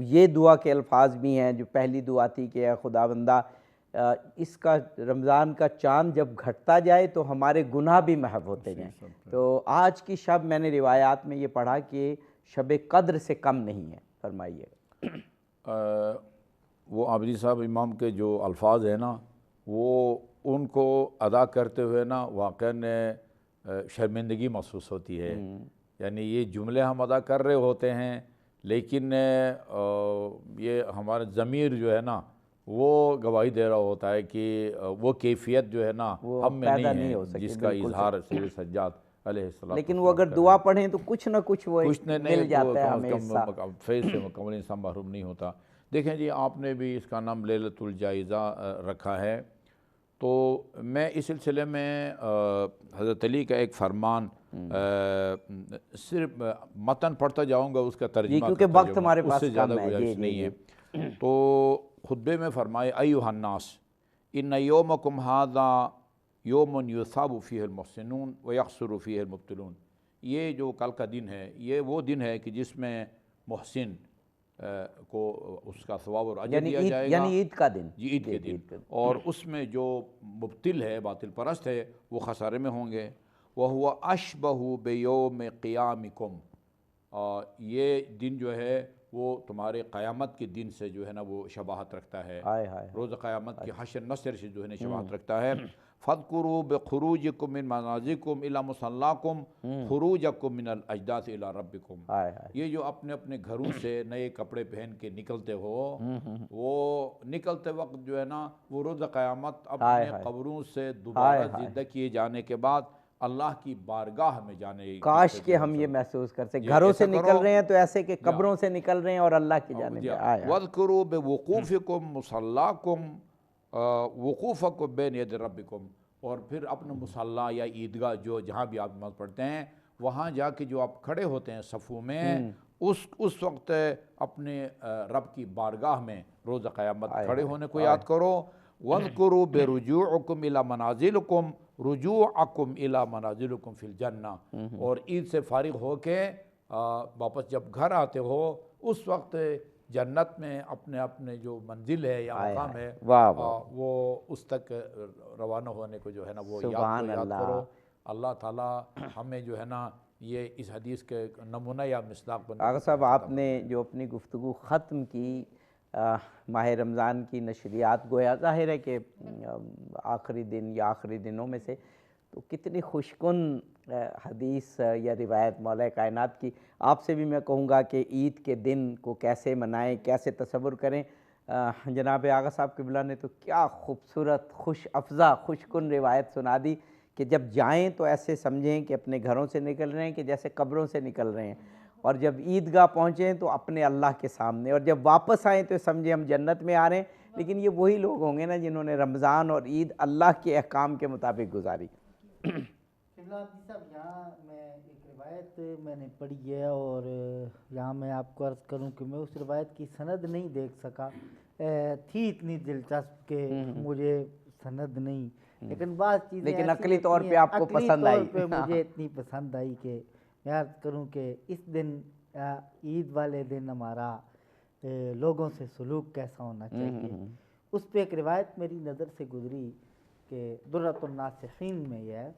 یہ دعا کے الفاظ بھی ہیں، جو پہلی دعا تھی کہ اے خداوندہ اس کا رمضان کا چاند جب گھٹتا جائے تو ہمارے گناہ بھی محو ہوتے جائیں۔ تو آج کی شب میں نے روایات میں یہ پڑھا کہ شب قدر سے کم نہیں ہے، فرمائیے۔ وہ عابدی صاحب امام کے جو الفاظ ہیں نا، وہ ان کو ادا کرتے ہوئے نا واقعاً شرمندگی محسوس ہوتی ہے، یعنی یہ جملے ہم ادا کر رہے ہوتے ہیں، لیکن یہ ہمارا ضمیر جو ہے نا وہ گواہی دے رہا ہوتا ہے کہ وہ کیفیت جو ہے نا ہم میں نہیں ہے جس کا اظہار سید سجاد علیہ السلام، لیکن وہ اگر دعا پڑھیں تو کچھ نہ کچھ وہ مل جاتا ہے ہمیں حصہ، فیض سے مکمل انسان محروم نہیں ہوتا۔ دیکھیں جی، آپ نے بھی اس کا نام لیلۃ الجائزہ رکھا ہے، تو میں اس سلسلے میں حضرت علی کا ایک فرمان صرف متن پڑھتا جاؤں گا، اس کا ترجمہ کیونکہ وقت ہمارے پاس اس سے زیادہ کم ہے، گزارش نہیں ہے۔ تو خطبے میں فرمائے ایھا الناس ان یومکم ھذا یوم یثاب فیہ المحسنون ویخسر فیہ المبطلون، یہ جو کل کا دن ہے یہ وہ دن ہے کہ جس میں محسن کو اس کا ثواب اور اجر دیا جائے گا، یعنی عید کا دن، جی عید کے دن، اور اس میں جو مبتل ہے، باطل پرست ہے، وہ خسارے میں ہوں گے۔ وَهُوَ أَشْبَهُ بِيَوْمِ قِيَامِكُمْ، یہ دن جو ہے وہ تمہارے قیامت کے دن سے جو ہے نا وہ شباہت رکھتا ہے، روز قیامت کی حشر نصر سے جو ہے نا شباہت رکھتا ہے۔ فَاذْكُرُوا بِخُرُوجِكُم مِّن مَنَازِلِكُم إِلَىٰ مُصَلَّاكُمْ خُرُوجَكُم مِّنَ الْأَجْدَاثِ إِلَىٰ رَبِّكُم، یہ جو اپنے اپنے گھروں سے نئے کپڑے پہن کے نکلتے ہو، وہ نکلتے وقت جو ہے نا وہ روز قیامت اپنے قبروں سے دوبارہ زندہ کیے جانے کے بعد اللہ کی بارگاہ میں جانے، کاش کہ ہم یہ محسوس کر سکیں، گھروں سے نکل رہے ہیں تو ایسے کہ قبروں سے نکل رہے ہیں اور اللہ کی جانب آئے۔ وَاذْكُرُوا بِوُقُوفِكُم مُصَلَّاكُمْ وُقُوفَكُم بَيْنَ يَدَيْ رَبِّكُم، اور پھر اپنے مصلی یا عیدگاہ جو جہاں بھی آپ نماز پڑھتے ہیں وہاں جا کے جو آپ کھڑے ہوتے ہیں صفوں میں، اس وقت اپنے رب کی بارگاہ میں روز قیامت کھڑے ہونے کو یاد کرو۔ وَاذْكُرُوا بِرُجُوعِكُمْ إِلَىٰ مَنَازِلِكُمْ رُجُوعَكُمْ إِلَىٰ مَنَازِلِكُمْ فِي الْجَنَّةِ، اور عید سے فارغ ہو کے واپس جب گھر آتے ہو اس وقت جنت میں اپنے اپنے جو منزل ہے یا مقام ہے وہ اس تک روانہ ہونے کو جو ہے نا وہ یاد کرو۔ اللہ تعالیٰ ہمیں جو ہے نا یہ اس حدیث کے نمونہ یا مصداق بن۔ آغا صاحب آپ نے جو اپنی گفتگو ختم کی ماہ رمضان کی نشریات، گویا ظاہر ہے کہ آخری دن یا آخری دنوں میں سے، تو کتنی خوشکن حدیث یا روایت مولا کائنات کی۔ آپ سے بھی میں کہوں گا کہ عید کے دن کو کیسے منائیں، کیسے تصور کریں۔ جناب آغا صاحب قبلہ نے تو کیا خوبصورت خوش افزا خوشکن روایت سنا دی کہ جب جائیں تو ایسے سمجھیں کہ اپنے گھروں سے نکل رہے ہیں کہ جیسے قبروں سے نکل رہے ہیں، اور جب عیدگاہ پہنچیں تو اپنے اللہ کے سامنے، اور جب واپس آئیں تو سمجھیں ہم جنت میں آ رہے ہیں۔ لیکن یہ وہی لوگ ہوں گے نا جنہوں نے رمضان اور عید اللہ کے احکام کے مطابق گزاری۔ صاحب یہاں میں ایک روایت میں نے پڑھی ہے، اور یہاں میں آپ کو عرض کروں کہ میں اس روایت کی سند نہیں دیکھ سکا، تھی اتنی دلچسپ کہ مجھے سند نہیں لیکن بعض چیزیں لیکن ایسی عقلی طور ہوتی پہ ہیں، آپ کو عقلی پسند طور آئی۔ پہ مجھے اتنی پسند آئی کہ میں عرض کروں کہ اس دن عید والے دن ہمارا لوگوں سے سلوک کیسا ہونا چاہیے، اس پہ ایک روایت میری نظر سے گزری کہ درۃ الناصحین میں یہ ہے،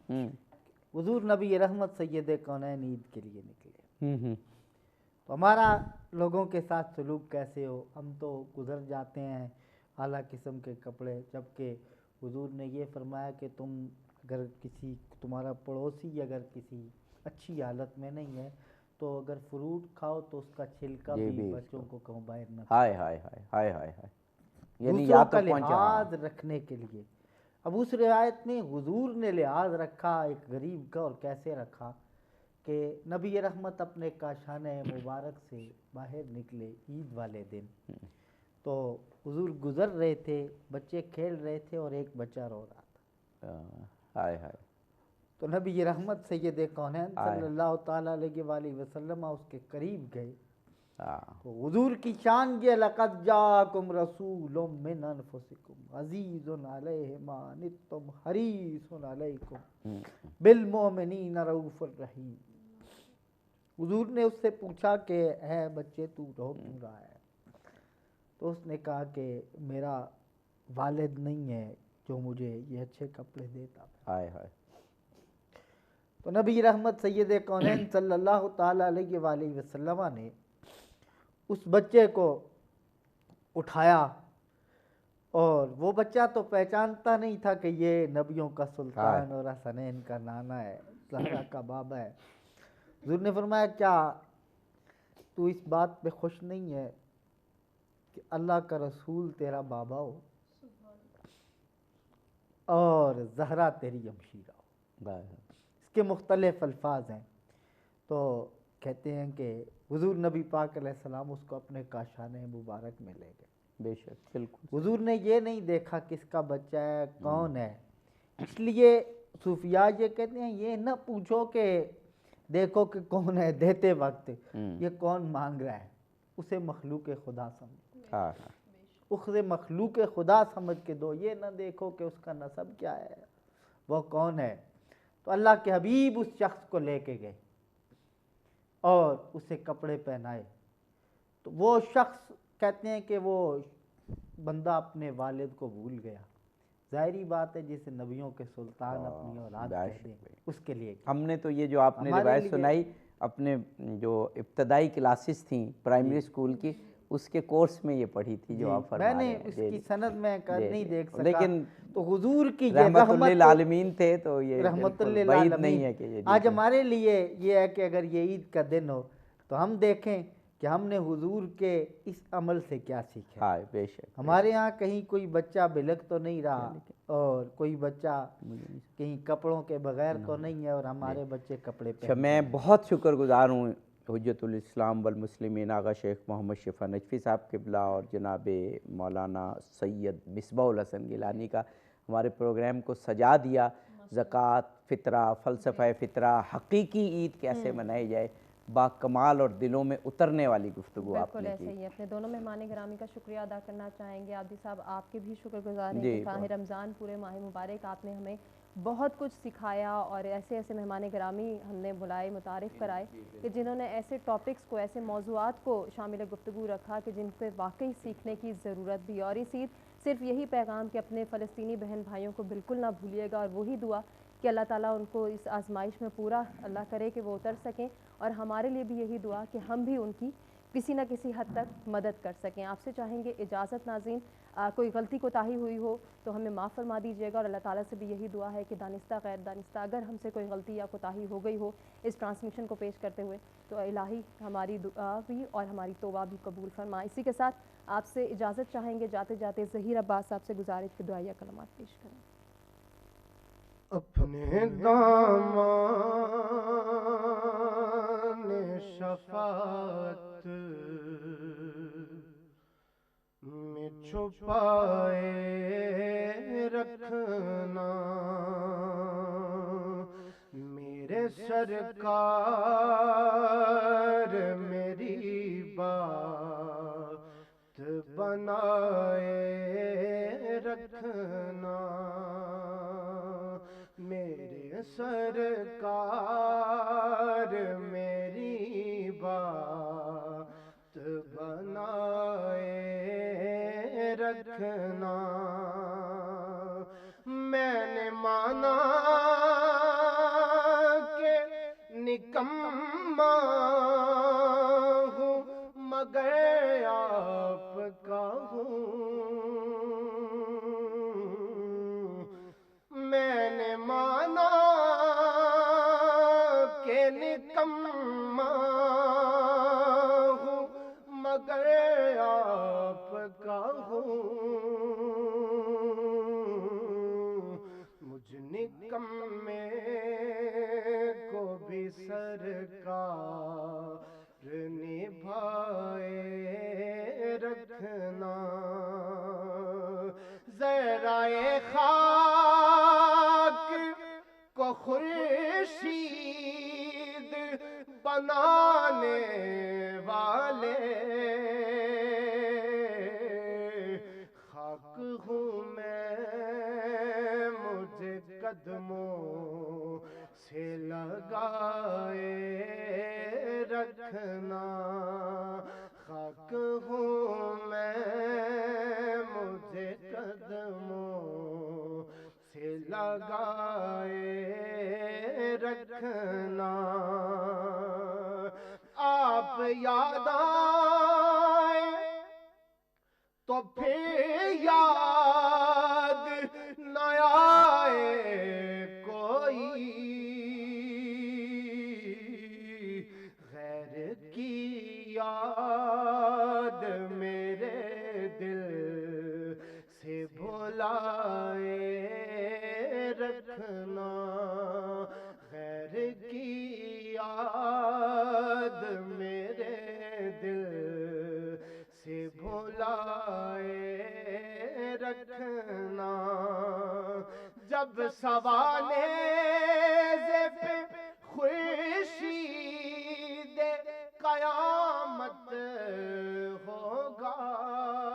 حضور نبی رحمت سید کونین عید کے لیے نکلے، تو ہمارا لوگوں کے ساتھ سلوک کیسے ہو؟ ہم تو گزر جاتے ہیں اعلیٰ قسم کے کپڑے، جبکہ حضور نے یہ فرمایا کہ تم اگر تمہارا پڑوسی اگر کسی اچھی حالت میں نہیں ہے تو اگر فروٹ کھاؤ تو اس کا چھلکا بھی بچوں کو کہوں باہر نہ ہائے ہائے ہائے ہائے ہائے ہائے، یعنی دوسروں یا کا تو پہنچا۔ لحاظ رکھنے کے لیے۔ اب اس روایت میں حضور نے لحاظ رکھا ایک غریب کا، اور کیسے رکھا کہ نبی رحمت اپنے کاشانہ مبارک سے باہر نکلے عید والے دن، تو حضور گزر رہے تھے، بچے کھیل رہے تھے اور ایک بچہ رو رہا تھا، ہائے ہائے، تو نبی رحمت سید کونین صلی اللہ تعالیٰ علیہ وآلہ وسلم اس کے قریب گئے، تو حضور کی شان یہ لقد جاءکم رسول من انفسکم عزیز علیہ ما عنتم حریص علیکم بالمؤمنین رؤوف الرحیم۔ حضور نے اس سے پوچھا کہ اے بچے تو رو کیوں رہا ہے؟ تو اس نے کہا کہ میرا والد نہیں ہے جو مجھے یہ اچھے کپڑے دیتا۔ ہائے ہائے، تو نبی رحمت سید کونین صلی اللہ تعالیٰ علیہ وآلہ وسلم نے اس بچے کو اٹھایا، اور وہ بچہ تو پہچانتا نہیں تھا کہ یہ نبیوں کا سلطان اور حسنین کا نانا ہے، زہرا کا بابا ہے۔ حضور نے فرمایا کیا تو اس بات پہ خوش نہیں ہے کہ اللہ کا رسول تیرا بابا ہو اور زہرا تیری ہمشیرہ ہو؟ اس کے مختلف الفاظ ہیں، تو کہتے ہیں کہ حضور نبی پاک علیہ السلام اس کو اپنے کاشانہ مبارک میں لے گئے۔ بے شک، بالکل۔ حضور نے یہ نہیں دیکھا کس کا بچہ ہے، کون ہے، اس لیے صوفیاء یہ کہتے ہیں یہ نہ پوچھو کہ دیکھو کہ کون ہے دیتے وقت، یہ کون مانگ رہا ہے، اسے مخلوق خدا سمجھو، اسے مخلوق خدا سمجھ کے دو، یہ نہ دیکھو کہ اس کا نسب کیا ہے، وہ کون ہے۔ تو اللہ کے حبیب اس شخص کو لے کے گئے اور اسے کپڑے پہنائے، تو وہ شخص کہتے ہیں کہ وہ بندہ اپنے والد کو بھول گیا، ظاہری بات ہے جسے نبیوں کے سلطان اپنی اولاد کہہ دیں اس کے لیے۔ ہم نے تو یہ جو آپ نے روایت سنائی اپنے جو ابتدائی کلاسز تھیں پرائمری اسکول کی، اس کے کورس میں یہ پڑھی تھی جو آپ فرما رہے ہیں۔ میں نے اس کی سند میں نہیں دیکھ سکا، لیکن تو حضور کی رحمت للعالمین تھے، تو یہ رحمت بعید نہیں ہے کہ یہ آج ہمارے لیے یہ ہے کہ اگر یہ عید کا دن ہو تو ہم دیکھیں کہ ہم نے حضور کے اس عمل سے کیا سیکھا۔ ہاں بے شک، ہمارے ہاں کہیں کوئی بچہ بلک تو نہیں رہا، اور کوئی بچہ کہیں کپڑوں کے بغیر تو نہیں ہے، اور ہمارے بچے کپڑے پہنتے ہیں۔ میں بہت شکر گزار ہوں حجت الاسلام والمسلمین آغا شیخ محمد شفیع نجفی صاحب قبلہ اور جناب مولانا سید مصباح الحسن گیلانی کا، ہمارے پروگرام کو سجا دیا۔ زکوٰۃ، فطرہ، فلسفہ فطرہ، حقیقی عید کیسے منائی جائے، با کمال اور دلوں میں اترنے والی گفتگو آپ نے کی۔ بالکل ایسے ہی، اپنے دونوں مہمان گرامی کا شکریہ ادا کرنا چاہیں گے عابدی صاحب، آپ کے بھی شکر گزار ہیں کہ ماہ رمضان پورے ماہ مبارک آپ نے ہمیں بہت کچھ سکھایا، اور ایسے ایسے مہمان گرامی ہم نے بلائے، متعارف کرائے کہ جنہوں نے ایسے ٹاپکس کو، ایسے موضوعات کو شامل گفتگو رکھا کہ جن پہ واقعی سیکھنے کی ضرورت بھی۔ اور اس عید صرف یہی پیغام کہ اپنے فلسطینی بہن بھائیوں کو بالکل نہ بھولیے گا، اور وہی دعا کہ اللہ تعالیٰ ان کو اس آزمائش میں پورا اللہ کرے کہ وہ اتر سکیں، اور ہمارے لیے بھی یہی دعا کہ ہم بھی ان کی کسی نہ کسی حد تک مدد کر سکیں۔ آپ سے چاہیں گے اجازت ناظرین، کوئی غلطی کوتاہی ہوئی ہو تو ہمیں معاف فرما دیجیے گا، اور اللہ تعالیٰ سے بھی یہی دعا ہے کہ دانستہ غیر دانستہ اگر ہم سے کوئی غلطی یا کوتاہی ہو گئی ہو اس ٹرانسمیشن کو پیش کرتے ہوئے تو الہی ہماری دعا بھی اور ہماری توبہ بھی قبول فرما۔ اسی کے ساتھ آپ سے اجازت چاہیں گے، جاتے جاتے ظہیر عباس صاحب سے گزارش کہ دعائیہ کلمات پیش کریں۔ اپنے دامان شفاعت میں چھپائے رکھنا، میرے سرکار میری بات بنائے رکھنا، سرکار میری بات بنائے رکھنا، میں نے مانا کہ نکما ہوں مگر آپ کا ہوں، میں نے مانا کہ نکما ہوں مگر آپ کا ہوں، مجھ نکمے کو بھی سرکار نبھائے رکھنا، ذرائے خاک کو خورشید بنانے والے، خاک ہوں میں مجھے قدموں سے لگائے رکھنا، خاک ہوں میں مجھے قدموں سے لگائے رکھنا، آپ یاد آئے تو پھر یاد نہ آئے کوئی، غیر کی یاد میرے دل سے بھلائے رکھنا، غیر کی یاد میرے دل سے بھلائے رکھنا، جب سوانے پہ